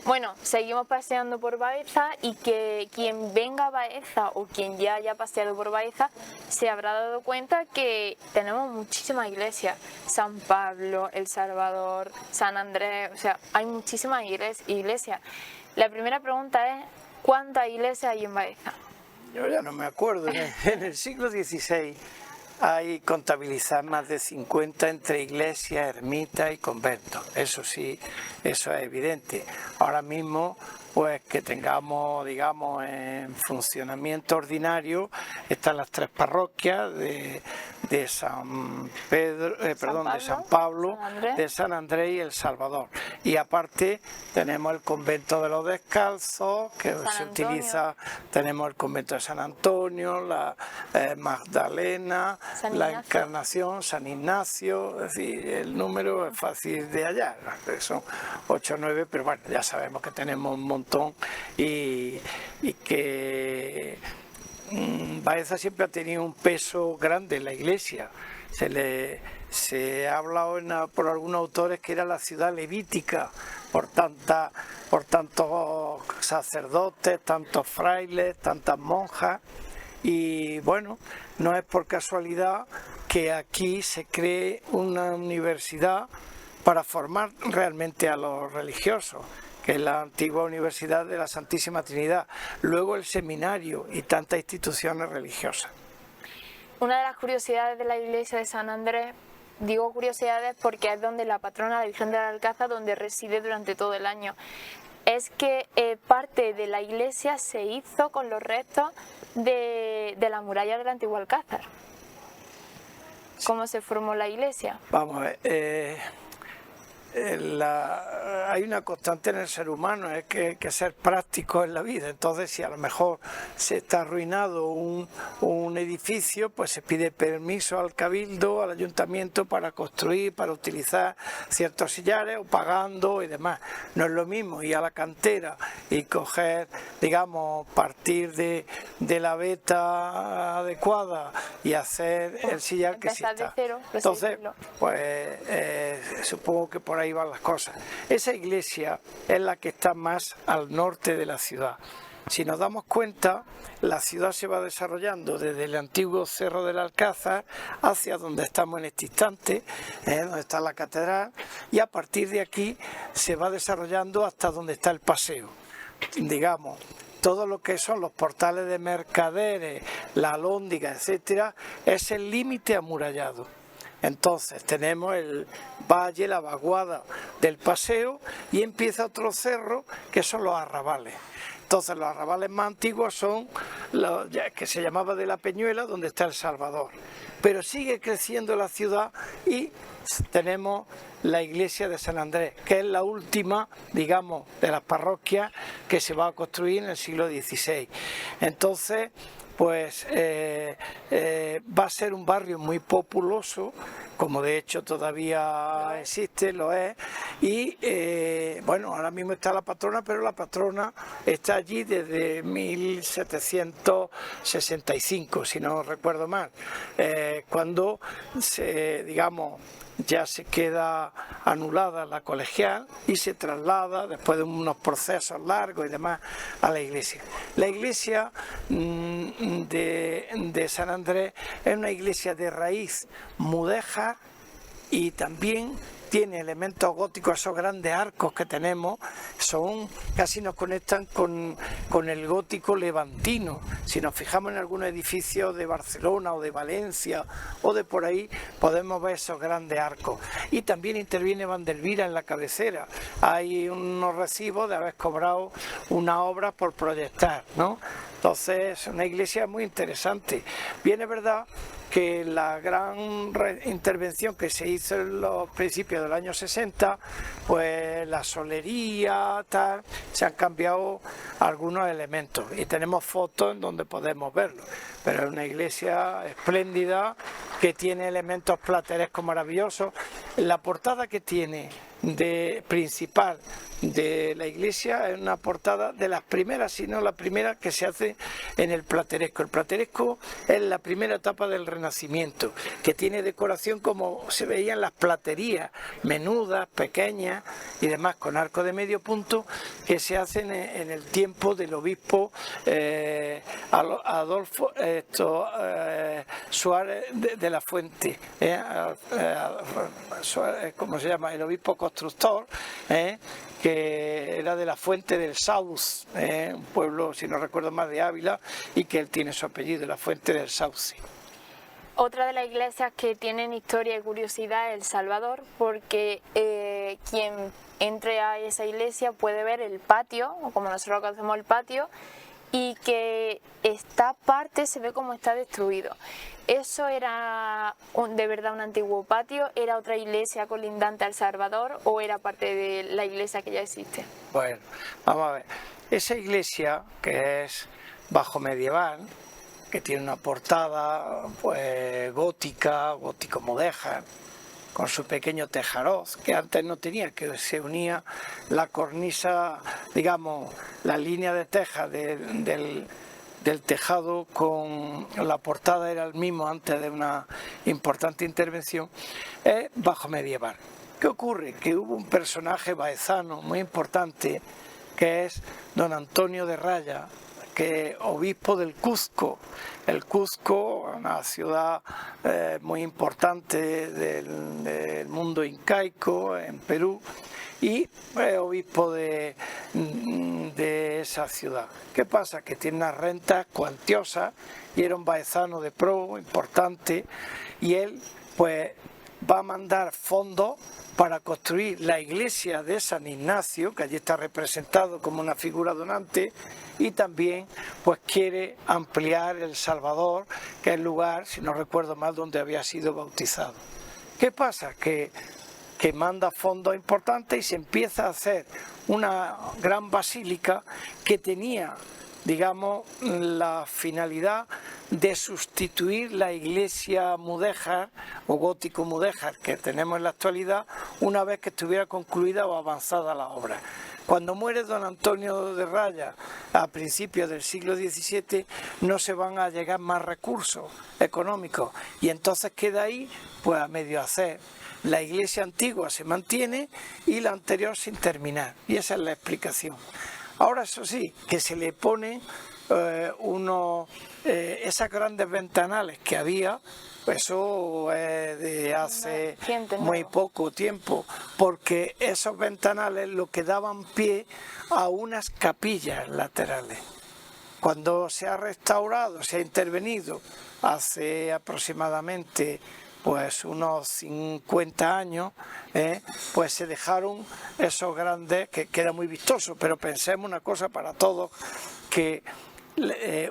Bueno, seguimos paseando por Baeza, y que quien venga a Baeza o quien ya haya paseado por Baeza se habrá dado cuenta que tenemos muchísimas iglesias. San Pablo, El Salvador, San Andrés, o sea, hay muchísimas iglesias. La primera pregunta es, ¿cuántas iglesias hay en Baeza? Yo ya no me acuerdo. En el siglo XVI hay contabilizar más de 50 entre iglesias, ermitas y conventos. Eso sí, eso es evidente. Ahora mismo, pues que tengamos, digamos, en funcionamiento ordinario, están las 3 parroquias de San Pedro, de San Pablo, de San Andrés y El Salvador. Y aparte tenemos el convento de los Descalzos, que se utiliza, tenemos el convento de San Antonio, la Magdalena, la Encarnación, San Ignacio. Es decir, el número es fácil de hallar, son 8 o 9, pero bueno, ya sabemos que tenemos un montón y que Baeza siempre ha tenido un peso grande en la iglesia. Se ha hablado por algunos autores que era la ciudad levítica por tantos sacerdotes, tantos frailes, tantas monjas, y bueno, no es por casualidad que aquí se cree una universidad para formar realmente a los religiosos, que es la antigua Universidad de la Santísima Trinidad, luego el seminario y tantas instituciones religiosas. Una de las curiosidades de la iglesia de San Andrés, digo curiosidades porque es donde la patrona, la Virgen del Alcázar, donde reside durante todo el año, es que parte de la iglesia se hizo con los restos de la muralla del antiguo Alcázar. ¿Cómo se formó la iglesia? Vamos a ver, hay una constante en el ser humano, es que hay que ser práctico en la vida. Entonces, si a lo mejor se está arruinado un edificio, pues se pide permiso al cabildo, al ayuntamiento para construir, para utilizar ciertos sillares, o pagando y demás. No es lo mismo ir a la cantera y coger, digamos, partir de la veta adecuada y hacer el sillar que sí está. Entonces, pues supongo que por ahí van las cosas. Esa iglesia es la que está más al norte de la ciudad. Si nos damos cuenta, la ciudad se va desarrollando desde el antiguo Cerro del Alcázar hacia donde estamos en este instante, donde está la catedral, y a partir de aquí se va desarrollando hasta donde está el paseo. Digamos, todo lo que son los portales de Mercaderes, la Alhóndiga, etcétera, es el límite amurallado. Entonces tenemos el valle, la vaguada del paseo, y empieza otro cerro que son los arrabales. Entonces los arrabales más antiguos son los que se llamaba de la Peñuela, donde está El Salvador. Pero sigue creciendo la ciudad y tenemos la iglesia de San Andrés, que es la última, digamos, de las parroquias que se va a construir en el siglo XVI. Entonces, pues va a ser un barrio muy populoso, como de hecho todavía existe, lo es, y bueno, ahora mismo está la patrona, pero la patrona está allí desde 1765, si no recuerdo mal, cuando digamos, ya se queda anulada la colegial y se traslada, después de unos procesos largos y demás, a la iglesia. La iglesia de San Andrés es una iglesia de raíz mudéjar y también tiene elementos góticos. Esos grandes arcos que tenemos casi nos conectan con el gótico levantino. Si nos fijamos en algunos edificios de Barcelona o de Valencia o de por ahí, podemos ver esos grandes arcos. Y también interviene Vandelvira en la cabecera. Hay unos recibos de haber cobrado una obra por proyectar, ¿no? Entonces es una iglesia muy interesante. Bien, es verdad que la gran intervención que se hizo en los principios del año 60, pues la solería, tal, se han cambiado algunos elementos y tenemos fotos en donde podemos verlo, pero es una iglesia espléndida que tiene elementos platerescos maravillosos. La portada que tiene de principal de la iglesia es una portada de las primeras, si no la primera que se hace en el plateresco. El plateresco es la primera etapa del Renacimiento, que tiene decoración como se veían las platerías, menudas, pequeñas y demás, con arco de medio punto, que se hacen en el tiempo del obispo Adolfo Suárez de la Fuente, ¿cómo se llama? El obispo constructor, que era de la Fuente del Sauz, un pueblo, si no recuerdo más, de Ávila, y que él tiene su apellido, la Fuente del Sauce. Otra de las iglesias que tienen historia y curiosidad es El Salvador, porque quien entre a esa iglesia puede ver el patio, o como nosotros conocemos el patio, y que esta parte se ve como está destruido. ¿Eso era de verdad un antiguo patio? ¿Era otra iglesia colindante al Salvador o era parte de la iglesia que ya existe? Bueno, vamos a ver. Esa iglesia, que es bajo medieval, que tiene una portada pues gótica, gótico-mudéjar, con su pequeño tejaroz, que antes no tenía, que se unía la cornisa, digamos, la línea de teja del tejado con la portada era el mismo antes de una importante intervención, es bajo medieval. ¿Qué ocurre? Que hubo un personaje baezano muy importante, que es don Antonio de Raya, que es obispo del Cuzco. El Cuzco, una ciudad muy importante del mundo incaico en Perú, y obispo de esa ciudad. ¿Qué pasa? Que tiene unas rentas cuantiosas y era un baezano de pro importante, y él pues va a mandar fondos para construir la iglesia de San Ignacio, que allí está representado como una figura donante, y también pues quiere ampliar El Salvador, que es el lugar, si no recuerdo mal, donde había sido bautizado. ¿Qué pasa? Que manda fondos importantes y se empieza a hacer una gran basílica que tenía, digamos, la finalidad de sustituir la iglesia mudéjar o gótico mudéjar que tenemos en la actualidad una vez que estuviera concluida o avanzada la obra. Cuando muere don Antonio de Raya a principios del siglo XVII no se van a llegar más recursos económicos y entonces queda ahí pues a medio hacer. La iglesia antigua se mantiene y la anterior sin terminar, y esa es la explicación. Ahora eso sí, que se le pone esas grandes ventanales que había, pues eso es de hace muy poco tiempo, porque esos ventanales lo que daban pie a unas capillas laterales. Cuando se ha restaurado, se ha intervenido hace aproximadamente pues unos 50 años, pues se dejaron esos grandes, que era muy vistoso, pero pensemos una cosa para todos, que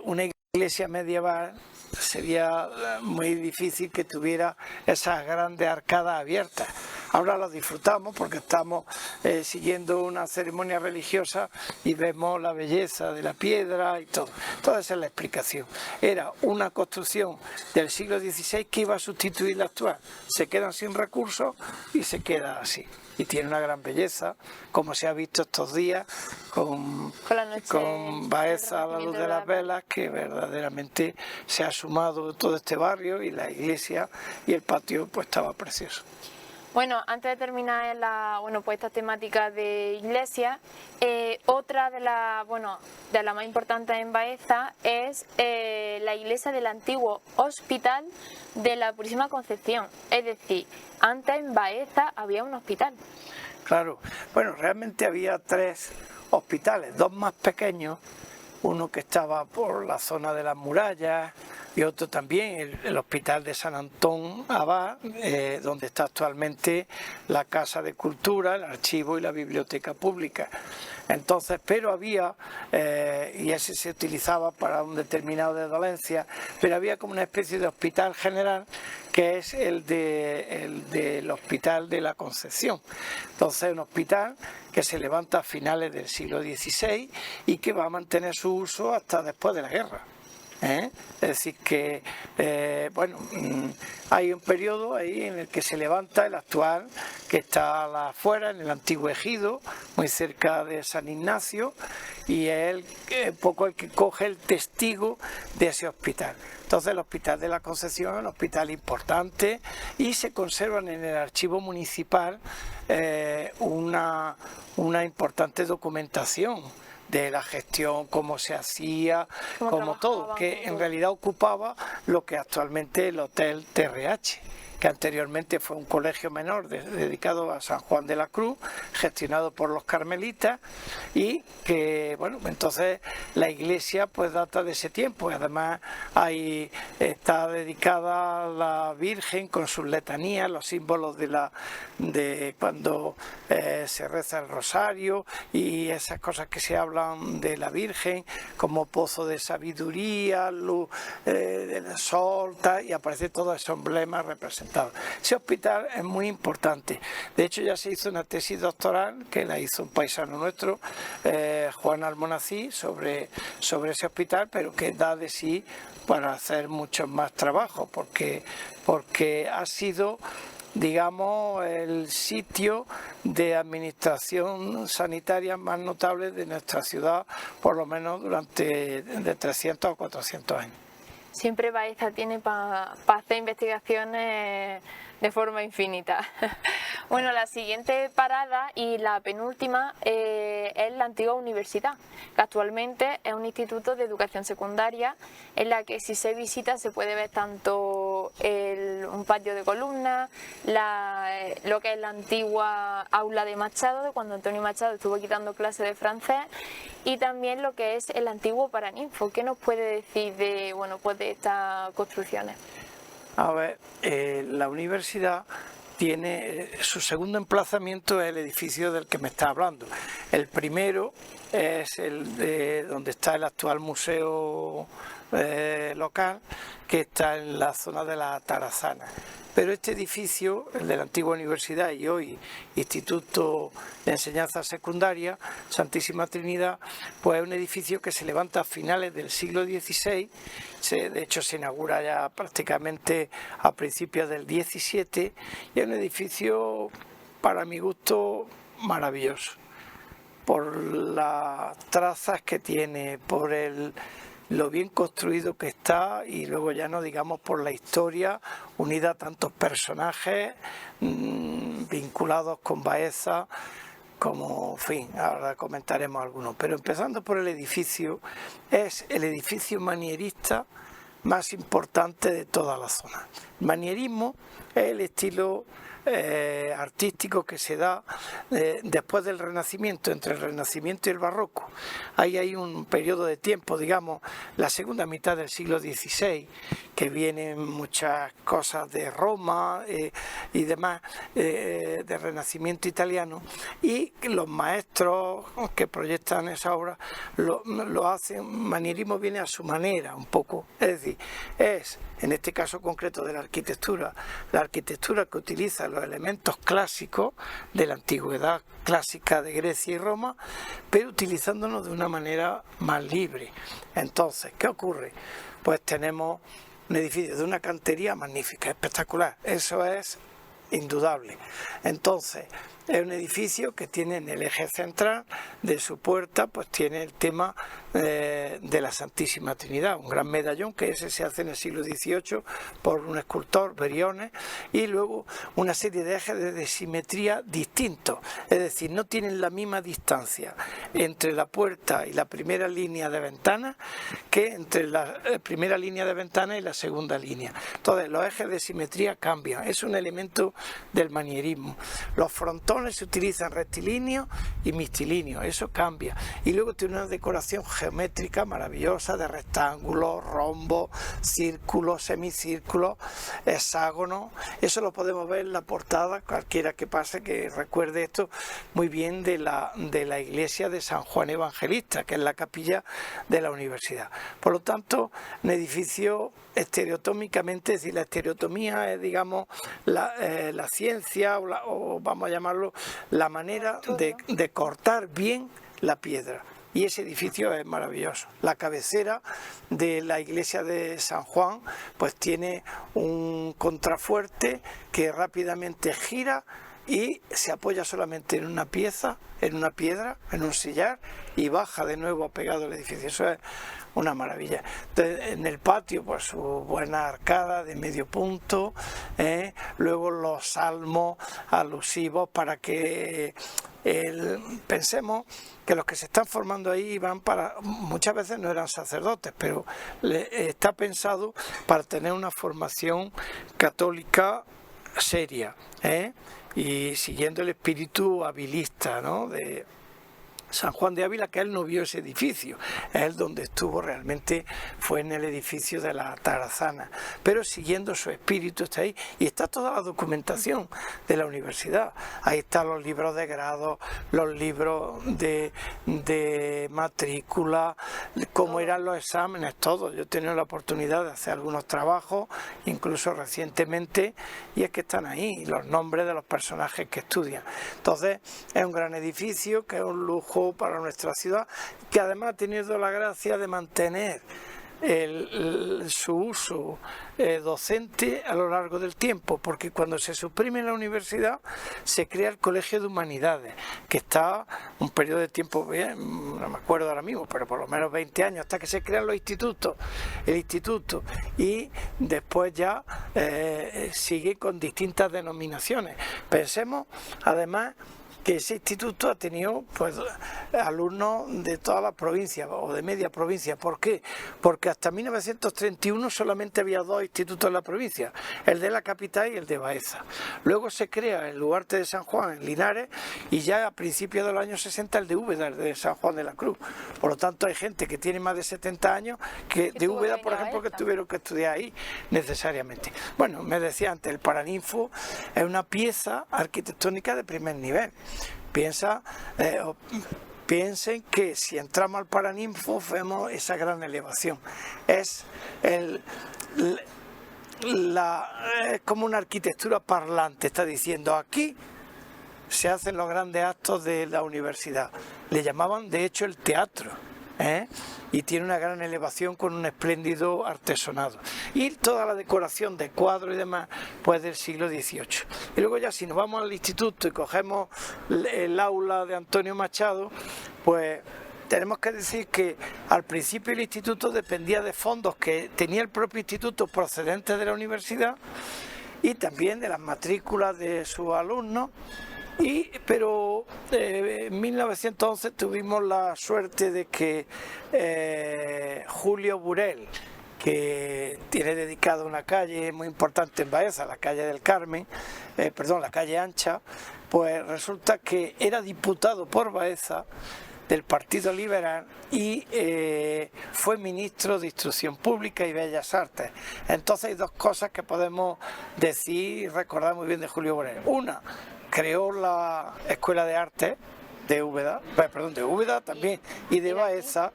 una iglesia medieval sería muy difícil que tuviera esas grandes arcadas abiertas. Ahora las disfrutamos porque estamos siguiendo una ceremonia religiosa y vemos la belleza de la piedra y todo. Toda esa es la explicación. Era una construcción del siglo XVI que iba a sustituir la actual. Se quedan sin recursos y se queda así. Y tiene una gran belleza, como se ha visto estos días, con Baeza a la luz de las velas, que verdaderamente se ha sumado todo este barrio, y la iglesia y el patio pues estaba precioso. Bueno, antes de terminar pues esta temática de iglesia, otra de las más importantes en Baeza es la iglesia del antiguo Hospital de la Purísima Concepción. Es decir, antes en Baeza había un hospital. Claro, bueno, realmente había 3 hospitales, 2 más pequeños, uno que estaba por la zona de las murallas y otro también, el Hospital de San Antón Abad, donde está actualmente la Casa de Cultura, el Archivo y la Biblioteca Pública. Entonces, pero había, y ese se utilizaba para un determinado de dolencia, pero había como una especie de hospital general que es el del Hospital de la Concepción. Entonces, un hospital que se levanta a finales del siglo XVI y que va a mantener su uso hasta después de la guerra. Es decir que, hay un periodo ahí en el que se levanta el actual, que está afuera, en el antiguo ejido, muy cerca de San Ignacio, y es un poco el que coge el testigo de ese hospital. Entonces el Hospital de la Concepción es un hospital importante y se conservan en el archivo municipal una importante documentación de la gestión, cómo se hacía, como todo, que en realidad ocupaba lo que actualmente es el Hotel TRH, que anteriormente fue un colegio menor dedicado a San Juan de la Cruz, gestionado por los carmelitas, y que, bueno, entonces la iglesia pues data de ese tiempo, y además ahí está dedicada a la Virgen con sus letanías, los símbolos de cuando se reza el rosario y esas cosas que se hablan de la Virgen como pozo de sabiduría, luz del sol, y aparece todo ese emblema representado. Ese hospital es muy importante. De hecho, ya se hizo una tesis doctoral que la hizo un paisano nuestro, Juan Almonací, sobre ese hospital, pero que da de sí para hacer muchos más trabajos, porque ha sido, digamos, el sitio de administración sanitaria más notable de nuestra ciudad, por lo menos durante de 300 o 400 años. Siempre Baeza tiene para hacer investigaciones de forma infinita. Bueno, la siguiente parada y la penúltima es la antigua universidad, que actualmente es un instituto de educación secundaria en la que si se visita se puede ver tanto un patio de columnas, lo que es la antigua aula de Machado, de cuando Antonio Machado estuvo quitando clases de francés, y también lo que es el antiguo Paraninfo. ¿Qué nos puede decir de estas construcciones? A ver, la universidad tiene su segundo emplazamiento, es el edificio del que me está hablando. El primero es el de donde está el actual museo local, que está en la zona de la Tarazana. Pero este edificio, el de la antigua universidad y hoy Instituto de Enseñanza Secundaria, Santísima Trinidad, pues es un edificio que se levanta a finales del siglo XVI, de hecho se inaugura ya prácticamente a principios del XVII, y es un edificio, para mi gusto, maravilloso, por las trazas que tiene, por lo bien construido que está, y luego ya no digamos por la historia unida a tantos personajes vinculados con Baeza, como, en fin, ahora comentaremos algunos. Pero empezando por el edificio, es el edificio manierista más importante de toda la zona. El manierismo es el estilo artístico que se da después del Renacimiento, entre el Renacimiento y el Barroco. Ahí hay un periodo de tiempo, digamos, la segunda mitad del siglo XVI, que vienen muchas cosas de Roma y demás, de Renacimiento italiano, y los maestros que proyectan esa obra lo hacen. Manierismo viene a su manera un poco, es decir, es en este caso concreto de la arquitectura que utiliza los elementos clásicos de la antigüedad clásica de Grecia y Roma, pero utilizándolos de una manera más libre. Entonces, ¿qué ocurre? Pues tenemos un edificio de una cantería magnífica, espectacular, eso es indudable. Entonces, es un edificio que tiene en el eje central de su puerta, pues tiene el tema de la Santísima Trinidad, un gran medallón, que ese se hace en el siglo XVIII por un escultor, Beriones, y luego una serie de ejes de simetría distintos, es decir, no tienen la misma distancia entre la puerta y la primera línea de ventanas que entre la primera línea de ventanas y la segunda línea. Entonces, los ejes de simetría cambian, es un elemento del manierismo. Los frontones se utilizan rectilíneos y mixtilíneos, eso cambia, y luego tiene una decoración geométrica maravillosa de rectángulos, rombos, círculos, semicírculos, hexágonos. Eso lo podemos ver en la portada, cualquiera que pase que recuerde esto muy bien, de la iglesia de San Juan Evangelista, que es la capilla de la universidad. Por lo tanto, un edificio estereotómicamente, es decir, la estereotomía es, digamos, la ciencia o vamos a llamarlo la manera de cortar bien la piedra. Y ese edificio es maravilloso. La cabecera de la iglesia de San Juan pues tiene un contrafuerte que rápidamente gira y se apoya solamente en una pieza, en una piedra, en un sillar, y baja de nuevo pegado al edificio. Eso es una maravilla. Entonces, en el patio, pues su buena arcada de medio punto, luego los salmos alusivos para que pensemos que los que se están formando ahí van para, muchas veces no eran sacerdotes, pero está pensado para tener una formación católica seria, y siguiendo el espíritu habilista, ¿no?, de San Juan de Ávila, que él no vio ese edificio, él donde estuvo realmente fue en el edificio de la Tarazana, pero siguiendo su espíritu está ahí, y está toda la documentación de la universidad, ahí están los libros de grado, los libros de matrícula, cómo eran los exámenes, todo. Yo he tenido la oportunidad de hacer algunos trabajos, incluso recientemente, y es que están ahí los nombres de los personajes que estudian. Entonces es un gran edificio, que es un lujo para nuestra ciudad, que además ha tenido la gracia de mantener su uso docente a lo largo del tiempo, porque cuando se suprime la universidad se crea el Colegio de Humanidades, que está un periodo de tiempo, no me acuerdo ahora mismo, pero por lo menos 20 años, hasta que se crean los institutos, el instituto, y después ya sigue con distintas denominaciones. Pensemos además que ese instituto ha tenido pues alumnos de toda la provincia o de media provincia. ¿Por qué? Porque hasta 1931 solamente había dos institutos en la provincia, el de la capital y el de Baeza. Luego se crea el Ugarte de San Juan en Linares, y ya a principios de los años 60 el de Úbeda, el de San Juan de la Cruz. Por lo tanto hay gente que tiene más de 70 años que de Úbeda, por ejemplo, que tuvieron que estudiar ahí necesariamente. Bueno, me decía antes, el Paraninfo es una pieza arquitectónica de primer nivel. Piensen que si entramos al Paraninfo vemos esa gran elevación. Es como una arquitectura parlante, está diciendo: aquí se hacen los grandes actos de la universidad. Le llamaban de hecho el teatro, y tiene una gran elevación con un espléndido artesonado, y toda la decoración de cuadros y demás pues del siglo XVIII. Y luego ya si nos vamos al instituto y cogemos el aula de Antonio Machado, pues tenemos que decir que al principio el instituto dependía de fondos que tenía el propio instituto procedentes de la universidad y también de las matrículas de sus alumnos. Pero en 1911 tuvimos la suerte de que Julio Burel, que tiene dedicada una calle muy importante en Baeza, la calle del Carmen, la calle Ancha, pues resulta que era diputado por Baeza del Partido Liberal y fue ministro de Instrucción Pública y Bellas Artes. Entonces hay dos cosas que podemos decir y recordar muy bien de Julio Burel. Una, creó la Escuela de Arte de Úbeda, de Úbeda también, y de Baeza,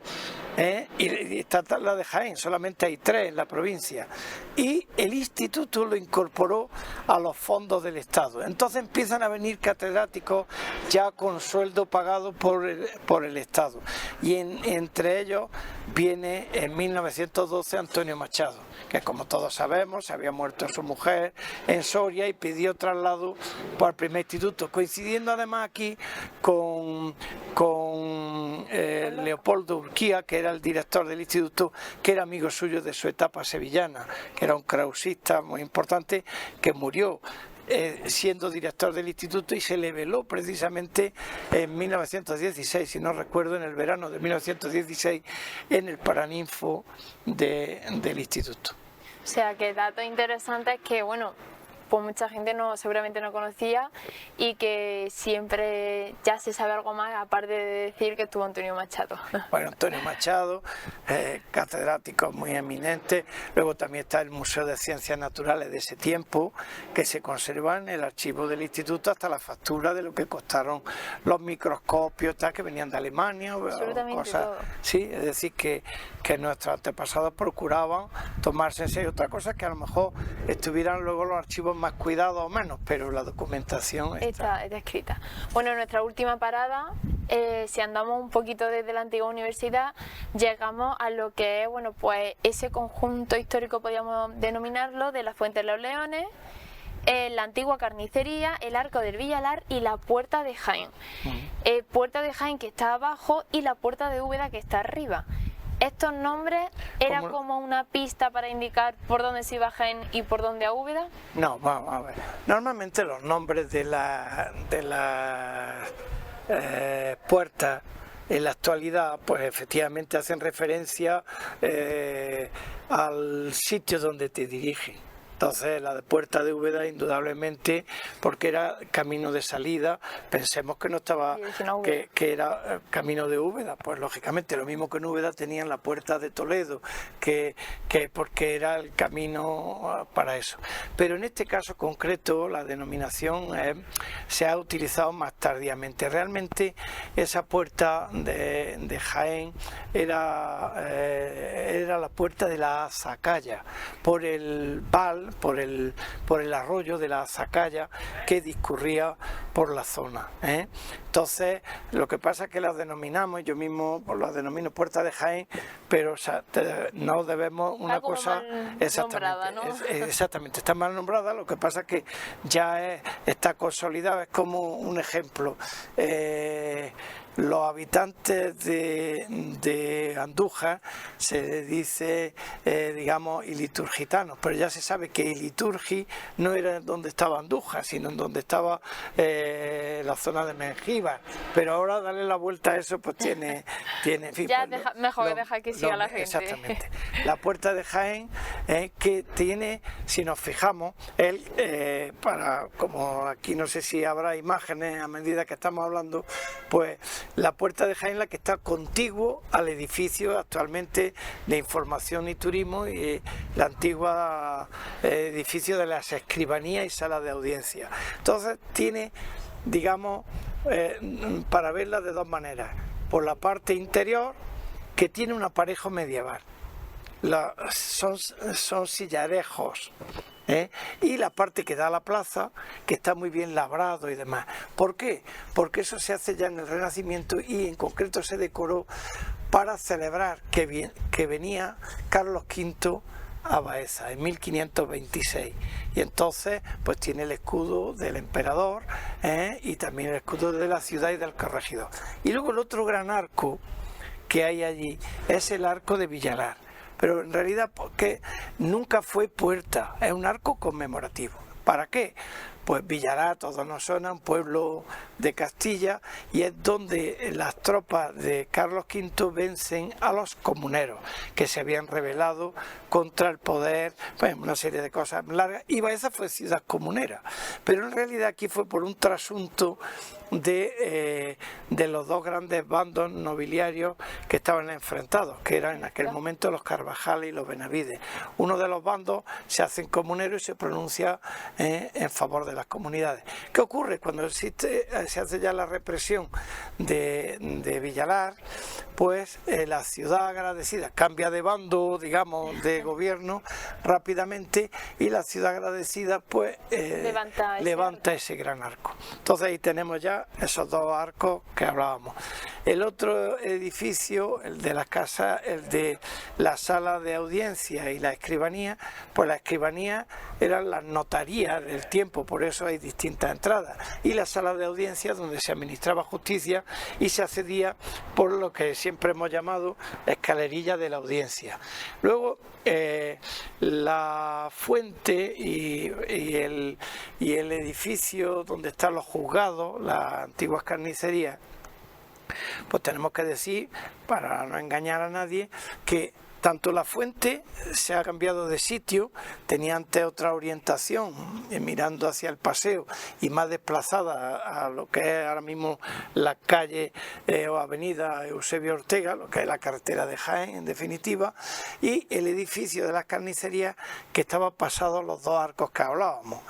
y está la de Jaén, solamente hay 3 en la provincia, y el instituto lo incorporó a los fondos del Estado. Entonces empiezan a venir catedráticos ya con sueldo pagado por el Estado, y entre ellos viene en 1912 Antonio Machado, que como todos sabemos se había muerto su mujer en Soria y pidió traslado para el primer instituto, coincidiendo además aquí con Leopoldo Urquía, que era el director del instituto, que era amigo suyo de su etapa sevillana, que era un krausista muy importante, que murió siendo director del instituto, y se le veló precisamente en 1916, si no recuerdo, en el verano de 1916, en el Paraninfo del instituto. O sea, que datos interesantes que, bueno, pues mucha gente seguramente no conocía, y que siempre ya se sabe algo más, aparte de decir que estuvo Antonio Machado. Bueno, Antonio Machado, catedrático muy eminente. Luego también está el Museo de Ciencias Naturales de ese tiempo, que se conserva en el archivo del instituto hasta la factura de lo que costaron los microscopios que venían de Alemania, cosas. Todo. Sí, es decir, que nuestros antepasados procuraban tomarse en serio. Otra cosa es que a lo mejor estuvieran luego los archivos más cuidados o menos, pero la documentación está escrita. Bueno, nuestra última parada, si andamos un poquito desde la antigua universidad, llegamos a lo que es, bueno, pues ese conjunto histórico, podríamos denominarlo, de la Fuente de los Leones, la antigua carnicería, el Arco del Villalar y la Puerta de Jaén. Puerta de Jaén, que está abajo, y la Puerta de Úbeda, que está arriba. ¿Estos nombres era como una pista para indicar por dónde se iba a Jaén y por dónde a Úbeda? No, vamos a ver. Normalmente los nombres de las puertas en la actualidad, pues efectivamente hacen referencia al sitio donde te dirigen. Entonces la de Puerta de Úbeda indudablemente, porque era camino de salida, pensemos que no estaba, que era camino de Úbeda, pues lógicamente lo mismo que en Úbeda tenían la Puerta de Toledo, que porque era el camino para eso. Pero en este caso concreto la denominación se ha utilizado más tardíamente. Realmente esa puerta de Jaén era la puerta de la Azacaya, por el val, por el arroyo de la Azacaya que discurría por la zona. Entonces, lo que pasa es que las denominamos, yo mismo las denomino puerta de Jaén, pero no debemos una cosa exactamente, ¿no? Exactamente, está mal nombrada, lo que pasa es que ya está consolidada, es como un ejemplo. Los habitantes de Andújar se les dice, digamos, iliturgitanos, pero ya se sabe que Iliturgi no era donde estaba Andújar, sino en donde estaba la zona de Mengíbar. Pero ahora darle la vuelta a eso, pues tiene en fin, ya pues mejor deja que siga la gente. Exactamente. La puerta de Jaén, que tiene, si nos fijamos, como aquí no sé si habrá imágenes a medida que estamos hablando, pues la puerta de Jaén, la que está contiguo al edificio actualmente de información y turismo y la antigua edificio de las escribanías y salas de audiencia. Entonces tiene, digamos, para verla de dos maneras: por la parte interior, que tiene un aparejo medieval, son sillarejos, y la parte que da a la plaza, que está muy bien labrado y demás. ¿Por qué? Porque eso se hace ya en el Renacimiento y en concreto se decoró para celebrar que venía Carlos V a Baeza en 1526, y entonces pues tiene el escudo del emperador, y también el escudo de la ciudad y del corregidor. Y luego el otro gran arco que hay allí es el arco de Villalar, pero en realidad porque nunca fue puerta, es un arco conmemorativo. ¿Para qué? Pues Villalar, todos nos suena, un pueblo de Castilla, y es donde las tropas de Carlos V vencen a los comuneros que se habían rebelado contra el poder, pues una serie de cosas largas, y Baeza fue ciudad comunera, pero en realidad aquí fue por un trasunto de los dos grandes bandos nobiliarios que estaban enfrentados, que eran en aquel momento los Carvajales y los Benavides. Uno de los bandos se hacen comuneros y se pronuncia en favor de las comunidades. ¿Qué ocurre? Cuando se hace ya la represión de Villalar, pues la ciudad agradecida cambia de bando, digamos, de gobierno rápidamente, y la ciudad agradecida pues levanta ese gran arco. Entonces ahí tenemos ya esos dos arcos que hablábamos. El otro edificio, el de las casas, el de la sala de audiencia y la escribanía, pues la escribanía eran las notarías del tiempo, por eso hay distintas entradas, y la sala de audiencia donde se administraba justicia y se accedía por lo que siempre hemos llamado la escalerilla de la audiencia. Luego la fuente y el edificio donde están los juzgados, las antiguas carnicerías, pues tenemos que decir, para no engañar a nadie, que tanto la fuente se ha cambiado de sitio, tenía antes otra orientación, mirando hacia el paseo y más desplazada a lo que es ahora mismo la calle o avenida Eusebio Ortega, lo que es la carretera de Jaén en definitiva, y el edificio de las carnicerías que estaba pasado los dos arcos que hablábamos,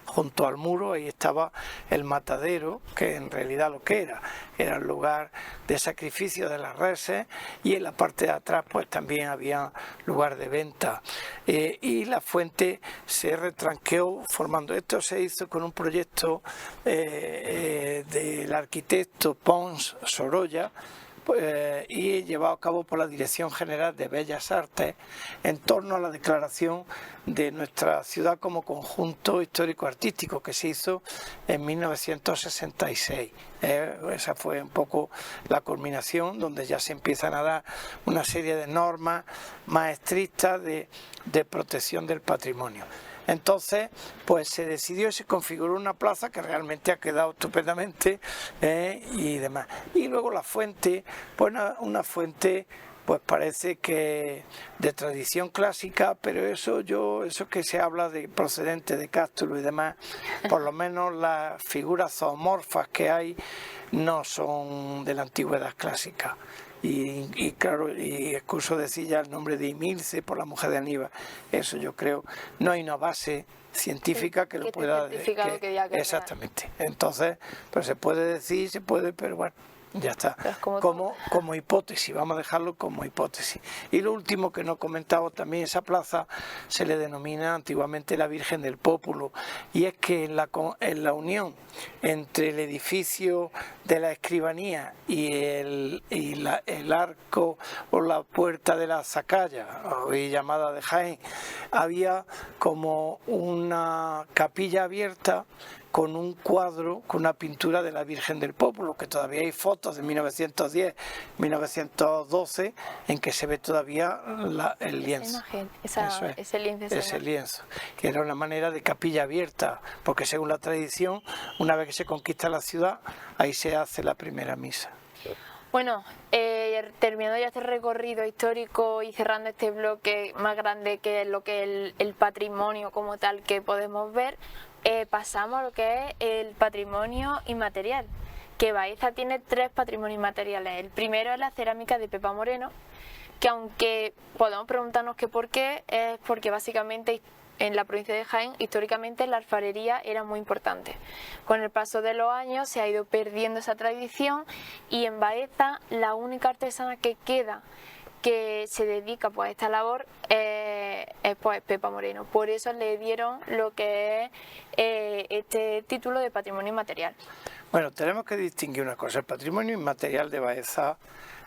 junto al muro. Ahí estaba el matadero, que en realidad lo que era el lugar de sacrificio de las reses, y en la parte de atrás pues también había lugar de venta, y la fuente se retranqueó formando. Esto se hizo con un proyecto del arquitecto Pons Sorolla, y llevado a cabo por la Dirección General de Bellas Artes en torno a la declaración de nuestra ciudad como conjunto histórico-artístico, que se hizo en 1966. Esa fue un poco la culminación, donde ya se empiezan a dar una serie de normas más estrictas de protección del patrimonio. Entonces, pues se decidió y se configuró una plaza que realmente ha quedado estupendamente y demás. Y luego la fuente, pues una fuente, pues parece que de tradición clásica, pero eso que se habla de procedente de Cástulo y demás, por lo menos las figuras zoomorfas que hay no son de la antigüedad clásica. Y claro, y excuso decir ya el nombre de Imilce por la mujer de Aníbal. Eso yo creo, no hay una base científica que lo pueda decir. Exactamente. Entonces, pues se puede decir, se puede, pero bueno, ya está. Como hipótesis, vamos a dejarlo como hipótesis. Y lo último que no he comentado también, esa plaza se le denomina antiguamente la Virgen del Pópulo, y es que en la unión entre el edificio de la escribanía y el arco o la puerta de la Zacalla, hoy llamada de Jaén, había como una capilla abierta con un cuadro, con una pintura de la Virgen del Pópulo, que todavía hay fotos de 1910, 1912, en que se ve todavía el lienzo. Ese lienzo, que era una manera de capilla abierta, porque según la tradición, una vez que se conquista la ciudad, ahí se hace la primera misa. Bueno, terminando ya este recorrido histórico y cerrando este bloque más grande que es lo que es el patrimonio como tal que podemos ver, pasamos a lo que es el patrimonio inmaterial, que Baeza tiene 3 patrimonios inmateriales. El primero es la cerámica de Pepa Moreno, que aunque podemos preguntarnos que por qué, es porque básicamente en la provincia de Jaén históricamente la alfarería era muy importante. Con el paso de los años se ha ido perdiendo esa tradición y en Baeza la única artesana que queda que se dedica pues a esta labor es pues Pepa Moreno. Por eso le dieron lo que es este título de patrimonio inmaterial. Bueno, tenemos que distinguir una cosa. El patrimonio inmaterial de Baeza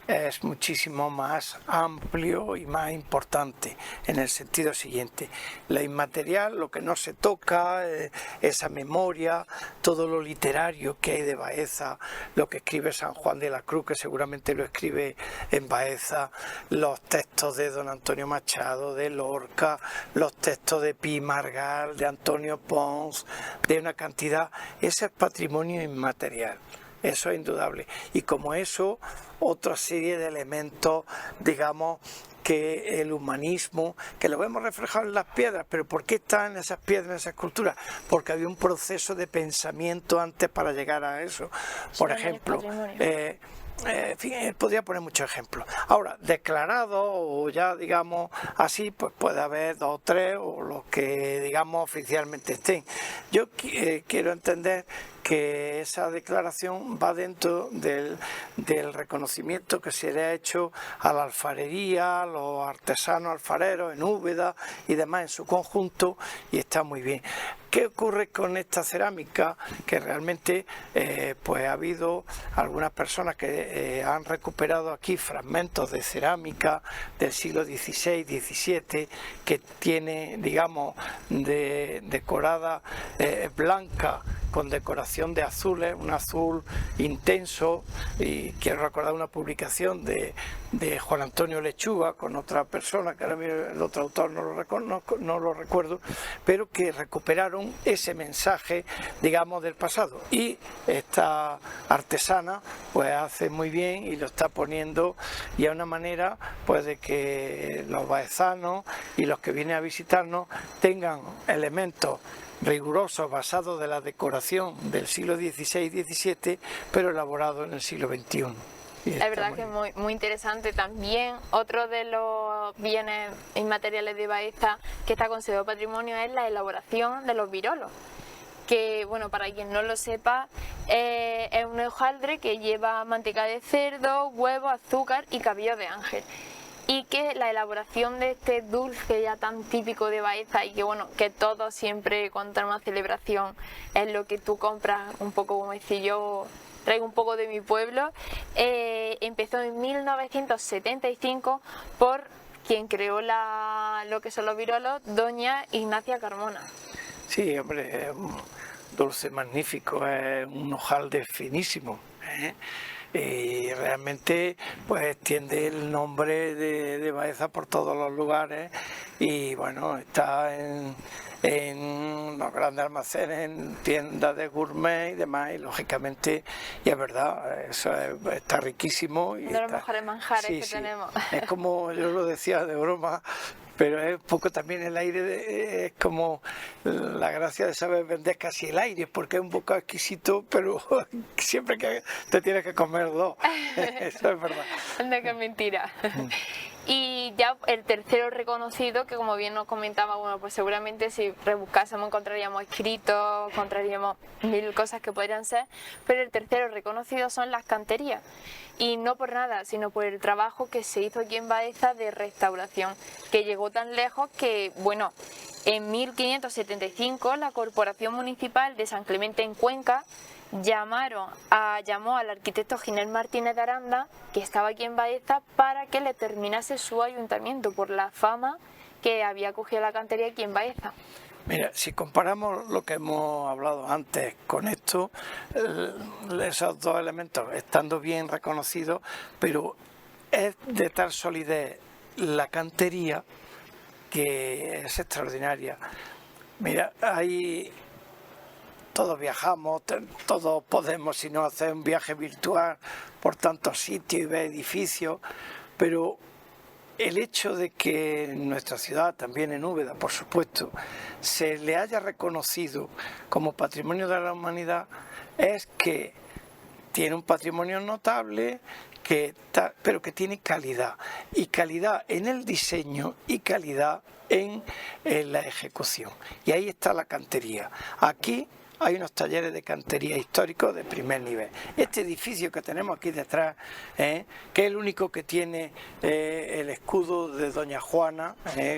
es muchísimo más amplio y más importante en el sentido siguiente. La inmaterial, lo que no se toca, esa memoria, todo lo literario que hay de Baeza, lo que escribe San Juan de la Cruz, que seguramente lo escribe en Baeza, los textos de don Antonio Machado, de Lorca, los textos de Pi Margall, de Antonio Pons, de una cantidad, ese es patrimonio inmaterial. Eso es indudable. Y como eso, otra serie de elementos, digamos, que el humanismo, que lo vemos reflejado en las piedras, pero ¿por qué están en esas piedras, en esas esculturas? Porque había un proceso de pensamiento antes para llegar a eso. Por ejemplo, en fin, podría poner muchos ejemplos. Ahora, declarado o ya digamos así, pues puede haber 2 o 3 o los que digamos oficialmente estén. Yo quiero entender que esa declaración va dentro del reconocimiento que se le ha hecho a la alfarería, a los artesanos alfareros en Úbeda y demás en su conjunto, y está muy bien. ¿Qué ocurre con esta cerámica? Que realmente pues ha habido algunas personas que han recuperado aquí fragmentos de cerámica del siglo XVI, XVII, que tiene, digamos, decorada blanca con decoración de azules, un azul intenso, y quiero recordar una publicación de Juan Antonio Lechuga con otra persona, que ahora mismo el otro autor no lo recuerdo, pero que recuperaron ese mensaje, digamos, del pasado, y esta artesana pues hace muy bien y lo está poniendo, y es una manera pues de que los baezanos y los que vienen a visitarnos tengan elementos rigurosos basados de la decoración del siglo XVI y XVII, pero elaborados en el siglo XXI. La verdad que es muy interesante también. Otro de los bienes inmateriales de Baeza que está considerado patrimonio es la elaboración de los virolos, que, bueno, para quien no lo sepa, es un hojaldre que lleva manteca de cerdo, huevo, azúcar y cabello de ángel. Y que la elaboración de este dulce ya tan típico de Baeza, y que bueno, que todos siempre cuando una celebración es lo que tú compras, un poco como decir yo, traigo un poco de mi pueblo, empezó en 1975 por quien creó lo que son los virolos, doña Ignacia Carmona. Sí, hombre, es un dulce magnífico, es un hojaldre finísimo, y realmente pues extiende el nombre de Baeza por todos los lugares, y bueno, está en en los grandes almacenes, en tiendas de gourmet y demás, y lógicamente, y es verdad, eso está riquísimo. Y uno de los mejores manjares que sí. tenemos. Es como, yo lo decía de broma, pero es un poco también el aire, es como la gracia de saber vender casi el aire, porque es un poco exquisito, pero siempre que te tienes que comer dos, eso es verdad. Anda, que es mentira. Y ya el tercero reconocido, que como bien nos comentaba, bueno, pues seguramente si rebuscásemos encontraríamos escritos, encontraríamos mil cosas que podrían ser, pero el tercero reconocido son las canterías. Y no por nada, sino por el trabajo que se hizo aquí en Baeza de restauración, que llegó tan lejos que, bueno, en 1575 la Corporación Municipal de San Clemente en Cuenca llamó al arquitecto Ginés Martínez de Aranda, que estaba aquí en Baeza, para que le terminase su ayuntamiento por la fama que había cogido la cantería aquí en Baeza. Mira, si comparamos lo que hemos hablado antes con esto, esos dos elementos estando bien reconocidos, pero es de tal solidez la cantería que es extraordinaria. Mira, ahí todos viajamos, todos podemos, si no, hacer un viaje virtual por tantos sitios y ver edificios, pero el hecho de que en nuestra ciudad, también en Úbeda, por supuesto, se le haya reconocido como Patrimonio de la Humanidad es que tiene un patrimonio notable, pero que tiene calidad, y calidad en el diseño y calidad en la ejecución. Y ahí está la cantería. Aquí hay unos talleres de cantería históricos de primer nivel. Este edificio que tenemos aquí detrás, que es el único que tiene el escudo de Doña Juana,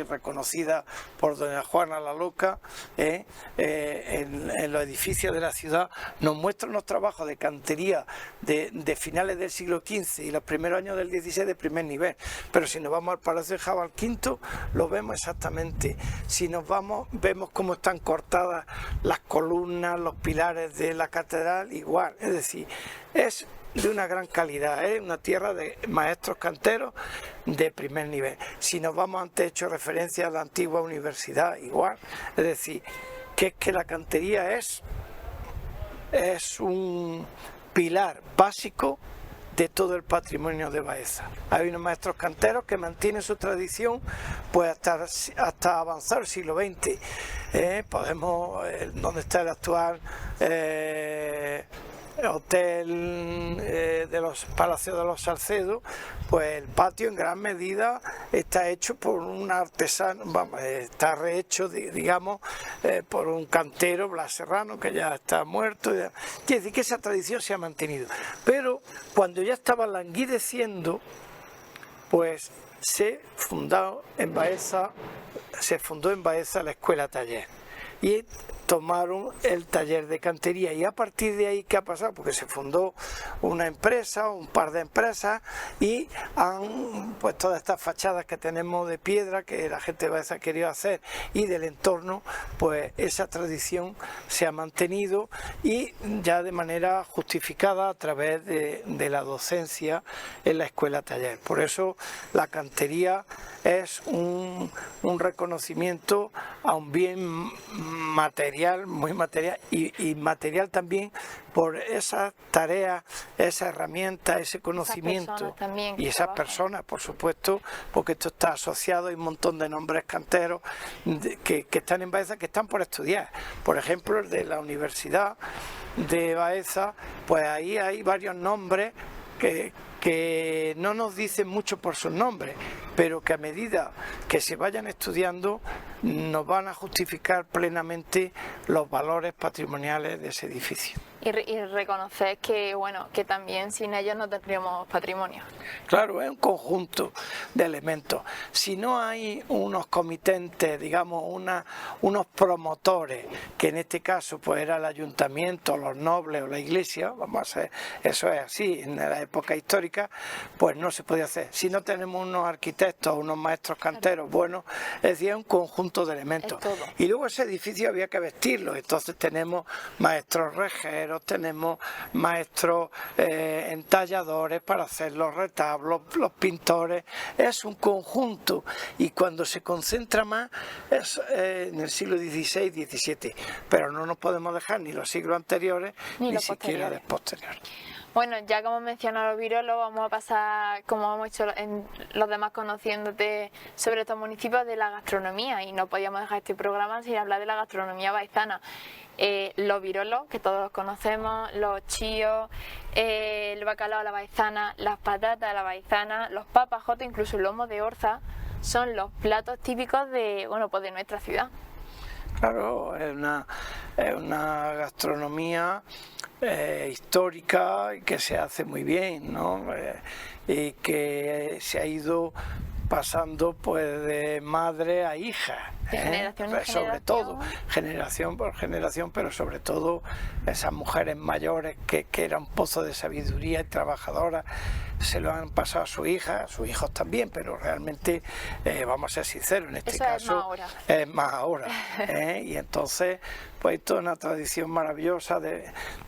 reconocida por Doña Juana la Loca, en los edificios de la ciudad, nos muestra unos trabajos de cantería de finales del siglo XV y los primeros años del XVI de primer nivel. Pero si nos vamos al Palacio de Jabal V, lo vemos exactamente. Si nos vamos, vemos cómo están cortadas las columnas, los pilares de la catedral, igual. Es decir, es de una gran calidad, es una tierra de maestros canteros de primer nivel. Si nos vamos, antes he hecho referencia a la antigua universidad, igual. Es decir, que es que la cantería es un pilar básico de todo el patrimonio de Baeza. Hay unos maestros canteros que mantienen su tradición pues hasta avanzar el siglo XX. Podemos, donde está el actual hotel de los Palacios de los Salcedo, pues el patio en gran medida está hecho por un artesano, está rehecho, digamos, por un cantero, Blas Serrano, que ya está muerto. Quiere decir que esa tradición se ha mantenido. Pero cuando ya estaba languideciendo, pues se fundó en Baeza la Escuela Taller. Y tomaron el taller de cantería, y a partir de ahí, ¿qué ha pasado? Porque se fundó una empresa, un par de empresas, y han, pues todas estas fachadas que tenemos de piedra que la gente de Baeza ha querido hacer y del entorno, pues esa tradición se ha mantenido y ya de manera justificada a través de la docencia en la escuela taller. Por eso la cantería es un reconocimiento a un bien material, muy material, y material también por esas tareas, esa herramienta, ese conocimiento y esas personas, por supuesto, porque esto está asociado a un montón de nombres canteros que están en Baeza, que están por estudiar. Por ejemplo, el de la Universidad de Baeza, pues ahí hay varios nombres que no nos dicen mucho por sus nombres, pero que a medida que se vayan estudiando nos van a justificar plenamente los valores patrimoniales de ese edificio. Y reconocer que, bueno, que también sin ellos no tendríamos patrimonio. Claro, es un conjunto de elementos. Si no hay unos comitentes, digamos, unos promotores, que en este caso pues era el ayuntamiento, los nobles o la iglesia, vamos a hacer, eso es así, en la época histórica, pues no se podía hacer. Si no tenemos unos arquitectos, unos maestros canteros, bueno, es decir, un conjunto de elementos. Y luego ese edificio había que vestirlo, entonces tenemos maestros rejeros, herreros, tenemos maestros entalladores para hacer los retablos, los pintores. Es un conjunto, y cuando se concentra más es en el siglo XVI, XVII, pero no nos podemos dejar ni los siglos anteriores ni siquiera los posteriores. Bueno, ya como mencionado los virolos, vamos a pasar, como hemos hecho en los demás conociéndote sobre estos municipios, de la gastronomía, y no podíamos dejar este programa sin hablar de la gastronomía baezana. Los virolos, que todos los conocemos, los chíos, el bacalao a la baezana, las patatas a la baezana, los papajotes, incluso el lomo de orza, son los platos típicos de, bueno, pues de nuestra ciudad. Claro, es una gastronomía histórica y que se hace muy bien, ¿no? Y que se ha ido pasando pues de madre a hija, de generación en sobre todo, generación por generación, pero sobre todo esas mujeres mayores que eran un pozo de sabiduría y trabajadoras, se lo han pasado a sus hijos también, pero realmente vamos a ser sinceros, en este caso es más ahora, y entonces pues toda una tradición maravillosa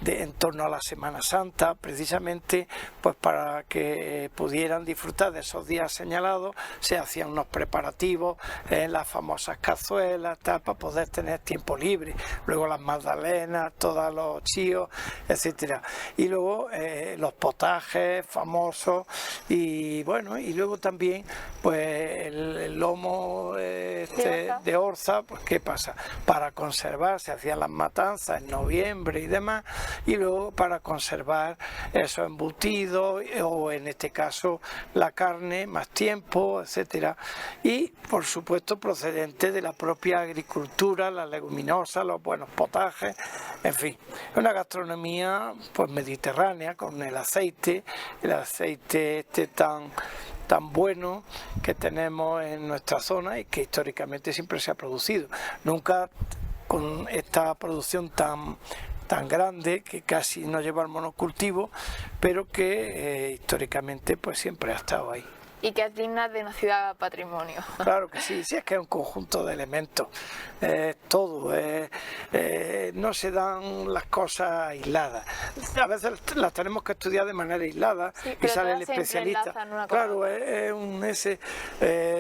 en torno a la Semana Santa, precisamente pues para que pudieran disfrutar de esos días señalados, se hacían unos preparativos, las famosas cazuelas, tal, para poder tener tiempo libre, luego las magdalenas, todos los chíos, etcétera, y luego los potajes famosos, y bueno, y luego también pues el lomo de orza, pues ¿qué pasa? Para conservar, se hacían las matanzas en noviembre y demás, y luego para conservar esos embutidos, o en este caso la carne más tiempo, etcétera, y por supuesto procedente de la propia agricultura, las leguminosas, los buenos potajes, en fin, una gastronomía pues mediterránea, con el aceite este tan bueno que tenemos en nuestra zona y que históricamente siempre se ha producido, nunca con esta producción tan grande, que casi no lleva al monocultivo, pero que históricamente pues siempre ha estado ahí. Y que es digna de una ciudad patrimonio. Claro que sí, sí, es que es un conjunto de elementos, todo, no se dan las cosas aisladas, a veces las tenemos que estudiar de manera aislada, sí, y sale el especialista, claro,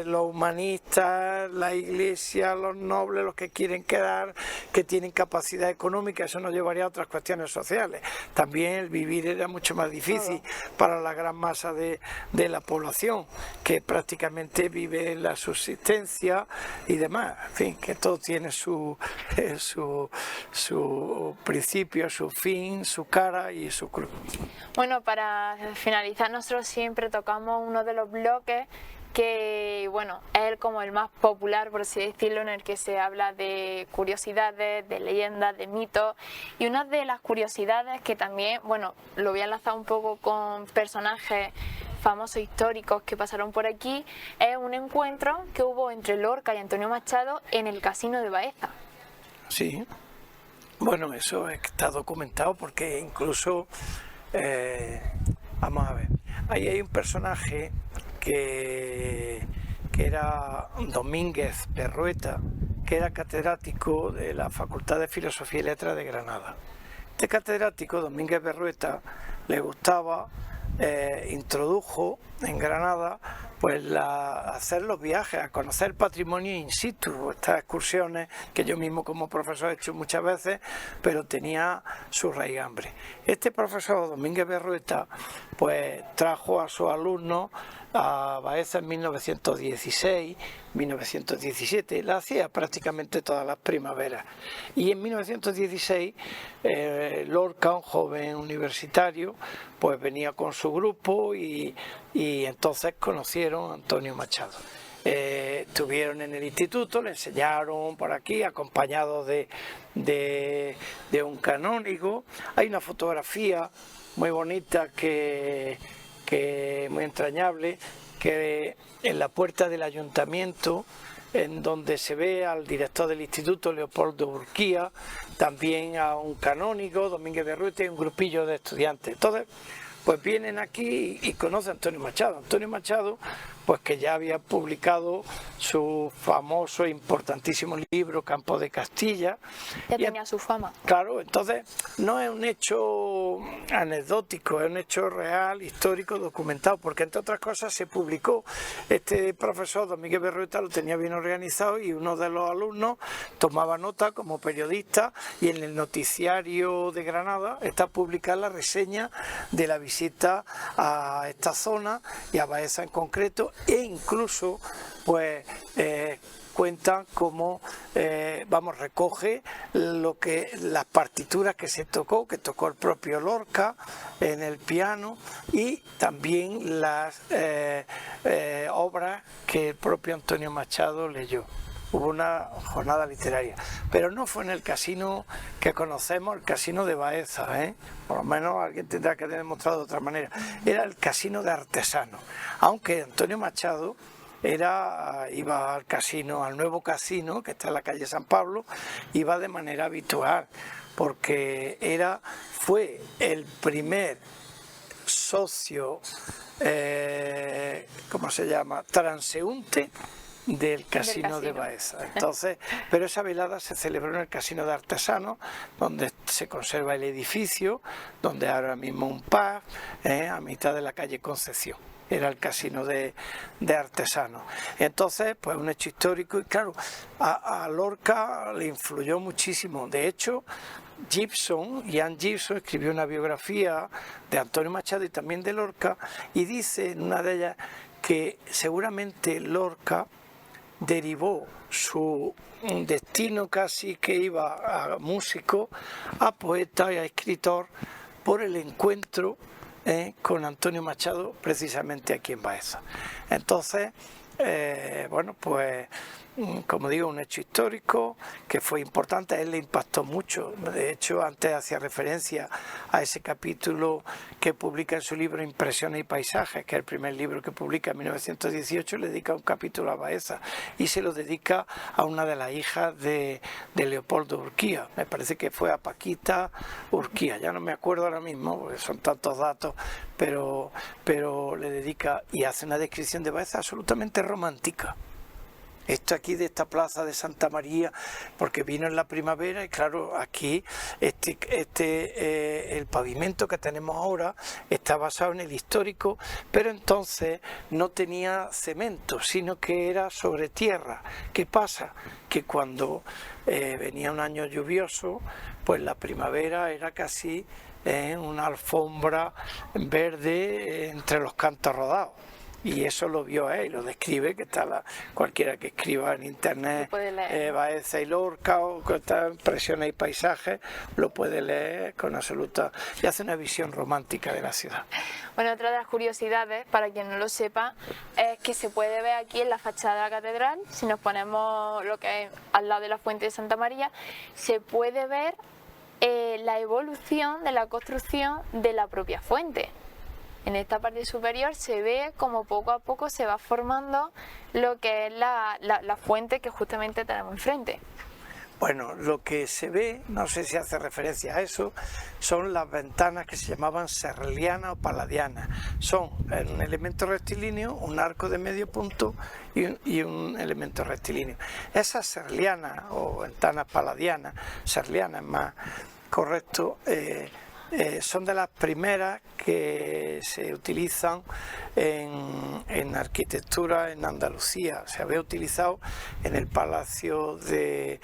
los humanistas, la iglesia, los nobles, los que quieren quedar, que tienen capacidad económica, eso nos llevaría a otras cuestiones sociales, también el vivir era mucho más difícil para la gran masa de la población, que prácticamente vive la subsistencia y demás, en fin, que todo tiene su principio, su fin, su cara y su cruz. Bueno, para finalizar, nosotros siempre tocamos uno de los bloques que, bueno, es como el más popular, por así decirlo, en el que se habla de curiosidades, de leyendas, de mitos, y una de las curiosidades que también, bueno, lo voy a enlazar un poco con personajes famosos históricos que pasaron por aquí, es un encuentro que hubo entre Lorca y Antonio Machado en el Casino de Baeza. Sí, bueno, eso está documentado porque incluso, vamos a ver, ahí hay un personaje que era Domínguez Berrueta, que era catedrático de la Facultad de Filosofía y Letras de Granada. Este catedrático, Domínguez Berrueta, le gustaba, introdujo en Granada pues hacer los viajes, a conocer patrimonio in situ, estas excursiones que yo mismo como profesor he hecho muchas veces, pero tenía su raigambre. Este profesor, Domínguez Berrueta, pues trajo a sus alumnos a Baeza en 1916, 1917, la hacía prácticamente todas las primaveras, y en 1916 Lorca, un joven universitario, pues venía con su grupo y entonces conocieron a Antonio Machado. Estuvieron en el instituto, le enseñaron por aquí, acompañados de un canónigo. Hay una fotografía muy bonita que muy entrañable, que en la puerta del ayuntamiento, en donde se ve al director del instituto, Leopoldo Urquía, también a un canónigo, Domínguez Berrueta, y un grupillo de estudiantes. Entonces, pues vienen aquí y conocen a Antonio Machado. Antonio Machado, pues que ya había publicado su famoso e importantísimo libro Campo de Castilla. Ya tenía su fama. Claro, entonces no es un hecho anecdótico, es un hecho real, histórico, documentado, porque entre otras cosas se publicó. Este profesor, don Miguel Berrueta, lo tenía bien organizado y uno de los alumnos tomaba nota como periodista, y en el noticiario de Granada está publicada la reseña de la visita a esta zona y a Baeza en concreto, e incluso pues cuentan cómo recoge las partituras que tocó el propio Lorca en el piano, y también las obras que el propio Antonio Machado leyó. Hubo una jornada literaria, pero no fue en el casino que conocemos, el casino de Baeza, ¿eh? Por lo menos alguien tendrá que demostrarlo de otra manera. Era el casino de artesanos, aunque Antonio Machado iba al casino, al nuevo casino que está en la calle San Pablo, iba de manera habitual, porque fue el primer socio, transeúnte del casino de Baeza. Entonces, pero esa velada se celebró en el casino de artesanos, donde se conserva el edificio, donde ahora mismo un pub, a mitad de la calle Concepción. Era el casino de artesanos. Entonces, pues un hecho histórico, y claro, a Lorca le influyó muchísimo. De hecho, Ian Gibson escribió una biografía de Antonio Machado y también de Lorca, y dice en una de ellas que seguramente Lorca derivó su destino casi que iba a músico, a poeta y a escritor, por el encuentro con Antonio Machado precisamente aquí en Baeza. Entonces, pues como digo, un hecho histórico que fue importante, a él le impactó mucho. De hecho, antes hacía referencia a ese capítulo que publica en su libro Impresiones y Paisajes, que es el primer libro que publica en 1918, le dedica un capítulo a Baeza, y se lo dedica a una de las hijas de Leopoldo Urquía. Me parece que fue a Paquita Urquía, ya no me acuerdo ahora mismo, porque son tantos datos, pero le dedica, y hace una descripción de Baeza absolutamente romántica. Esto aquí de esta plaza de Santa María, porque vino en la primavera, y claro, aquí el pavimento que tenemos ahora está basado en el histórico, pero entonces no tenía cemento, sino que era sobre tierra. ¿Qué pasa? Que cuando venía un año lluvioso, pues la primavera era casi una alfombra verde entre los cantos rodados. Y eso lo vio él, lo describe, que está cualquiera que escriba en internet Baeza y Lorca, o que está Impresiones y Paisajes, lo puede leer con absoluta, y hace una visión romántica de la ciudad. Bueno, otra de las curiosidades, para quien no lo sepa, es que se puede ver aquí en la fachada de la catedral, si nos ponemos lo que es al lado de la fuente de Santa María, se puede ver la evolución de la construcción de la propia fuente. En esta parte superior se ve como poco a poco se va formando lo que es la fuente que justamente tenemos enfrente. Bueno, lo que se ve, no sé si hace referencia a eso, son las ventanas que se llamaban serlianas o paladianas. Son un elemento rectilíneo, un arco de medio punto y un elemento rectilíneo. Esas serlianas o ventanas paladianas, serlianas más correcto, son de las primeras que se utilizan en arquitectura en Andalucía. Se había utilizado en el Palacio de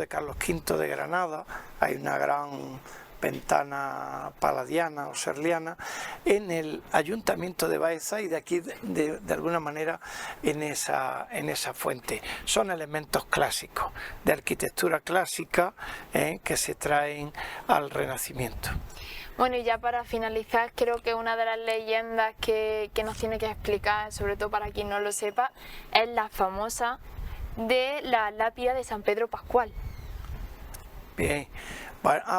Carlos V de Granada. Hay una gran ventana paladiana o serliana en el Ayuntamiento de Baeza, y de aquí de alguna manera en esa fuente. Son elementos clásicos, de arquitectura clásica, que se traen al Renacimiento. Bueno, y ya para finalizar, creo que una de las leyendas que nos tiene que explicar, sobre todo para quien no lo sepa, es la famosa de la lápida de San Pedro Pascual. Bien.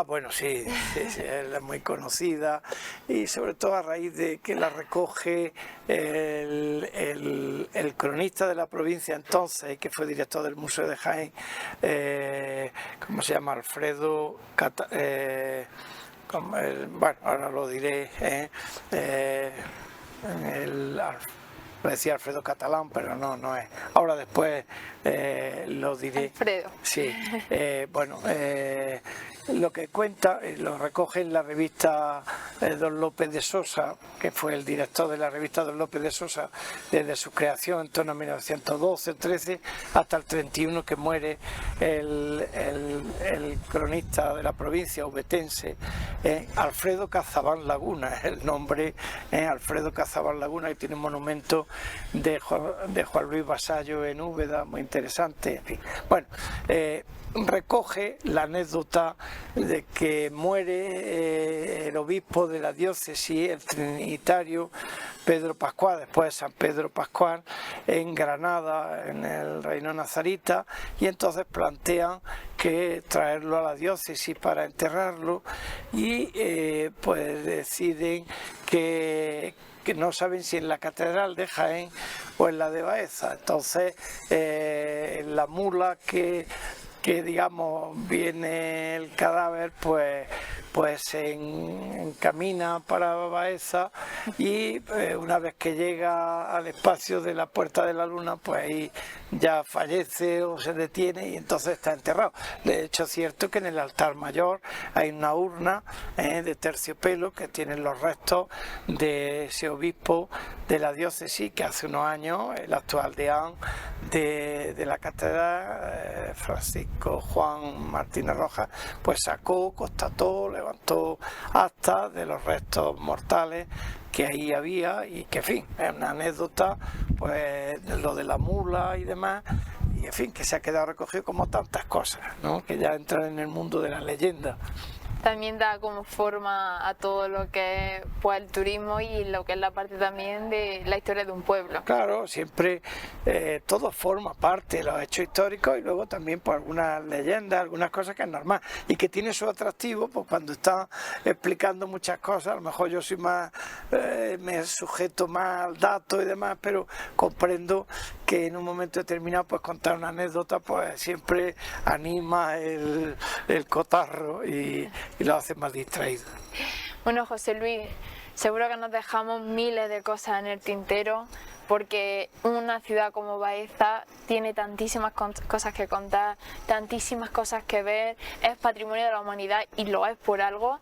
Bueno, sí, es muy conocida, y sobre todo a raíz de que la recoge el cronista de la provincia entonces, que fue director del Museo de Jaén, ¿cómo se llama? Alfredo bueno, ahora lo diré, lo decía Alfredo Catalán, pero no es. Ahora después lo diré. Alfredo. Sí, bueno, lo que cuenta, lo recoge en la revista Don López de Sosa, que fue el director de la revista Don López de Sosa desde su creación en torno a 1912-13 hasta el 31, que muere el cronista de la provincia obetense, Alfredo Cazabán Laguna, es el nombre, Alfredo Cazabán Laguna, y tiene un monumento de Juan Luis Vasallo en Úbeda, muy interesante, en fin. Bueno, recoge la anécdota de que muere el obispo de la diócesis, el trinitario Pedro Pascual, después de San Pedro Pascual, en Granada, en el reino nazarita, y entonces plantean que traerlo a la diócesis para enterrarlo, y pues deciden que no saben si en la catedral de Jaén o en la de Baeza. Entonces en la mula que digamos viene el cadáver, pues se encamina para Baeza, y una vez que llega al espacio de la Puerta de la Luna, pues ahí ya fallece o se detiene, y entonces está enterrado. De hecho, es cierto que en el altar mayor hay una urna de terciopelo que tiene los restos de ese obispo de la diócesis, que hace unos años el actual deán de la catedral, Francisco Juan Martínez Rojas, pues sacó, constató, levantó actas de los restos mortales que ahí había, y que, en fin, es una anécdota, pues lo de la mula y demás, y en fin, que se ha quedado recogido como tantas cosas, ¿no?, que ya entran en el mundo de la leyenda. También da como forma a todo lo que es, pues, el turismo, y lo que es la parte también de la historia de un pueblo. Claro, siempre todo forma parte de los hechos históricos, y luego también por algunas leyendas, algunas cosas que es normal y que tiene su atractivo, pues cuando está explicando muchas cosas, a lo mejor yo soy más, me sujeto más al dato y demás, pero comprendo que en un momento determinado, pues contar una anécdota, pues siempre anima el cotarro y lo hace más distraído. Bueno, José Luis, seguro que nos dejamos miles de cosas en el tintero, porque una ciudad como Baeza tiene tantísimas cosas que contar, tantísimas cosas que ver, es patrimonio de la humanidad y lo es por algo.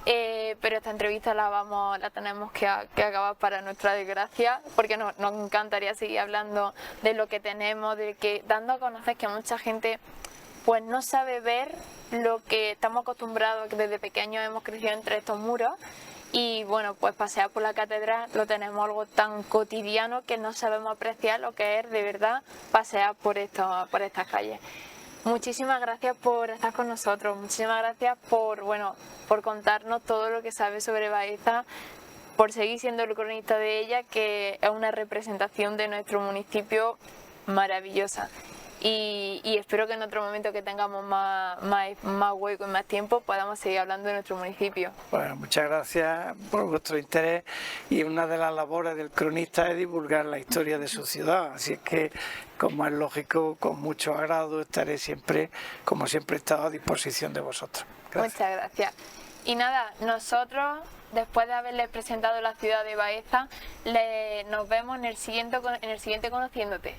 Pero esta entrevista la tenemos que acabar, para nuestra desgracia, porque nos encantaría seguir hablando de lo que tenemos, dando a conocer que mucha gente pues no sabe ver lo que estamos acostumbrados, que desde pequeños hemos crecido entre estos muros, y bueno, pues pasear por la catedral lo tenemos algo tan cotidiano que no sabemos apreciar lo que es de verdad pasear por estas calles. Muchísimas gracias por estar con nosotros, muchísimas gracias por contarnos todo lo que sabes sobre Baeza, por seguir siendo el cronista de ella, que es una representación de nuestro municipio maravillosa. Y espero que en otro momento que tengamos más hueco y más tiempo podamos seguir hablando de nuestro municipio. Bueno, muchas gracias por vuestro interés, y una de las labores del cronista es divulgar la historia de su ciudad, así es que, como es lógico, con mucho agrado estaré siempre, como siempre he estado, a disposición de vosotros. Gracias. Muchas gracias. Y nada, nosotros, después de haberles presentado la ciudad de Baeza, nos vemos en el siguiente Conociéndote.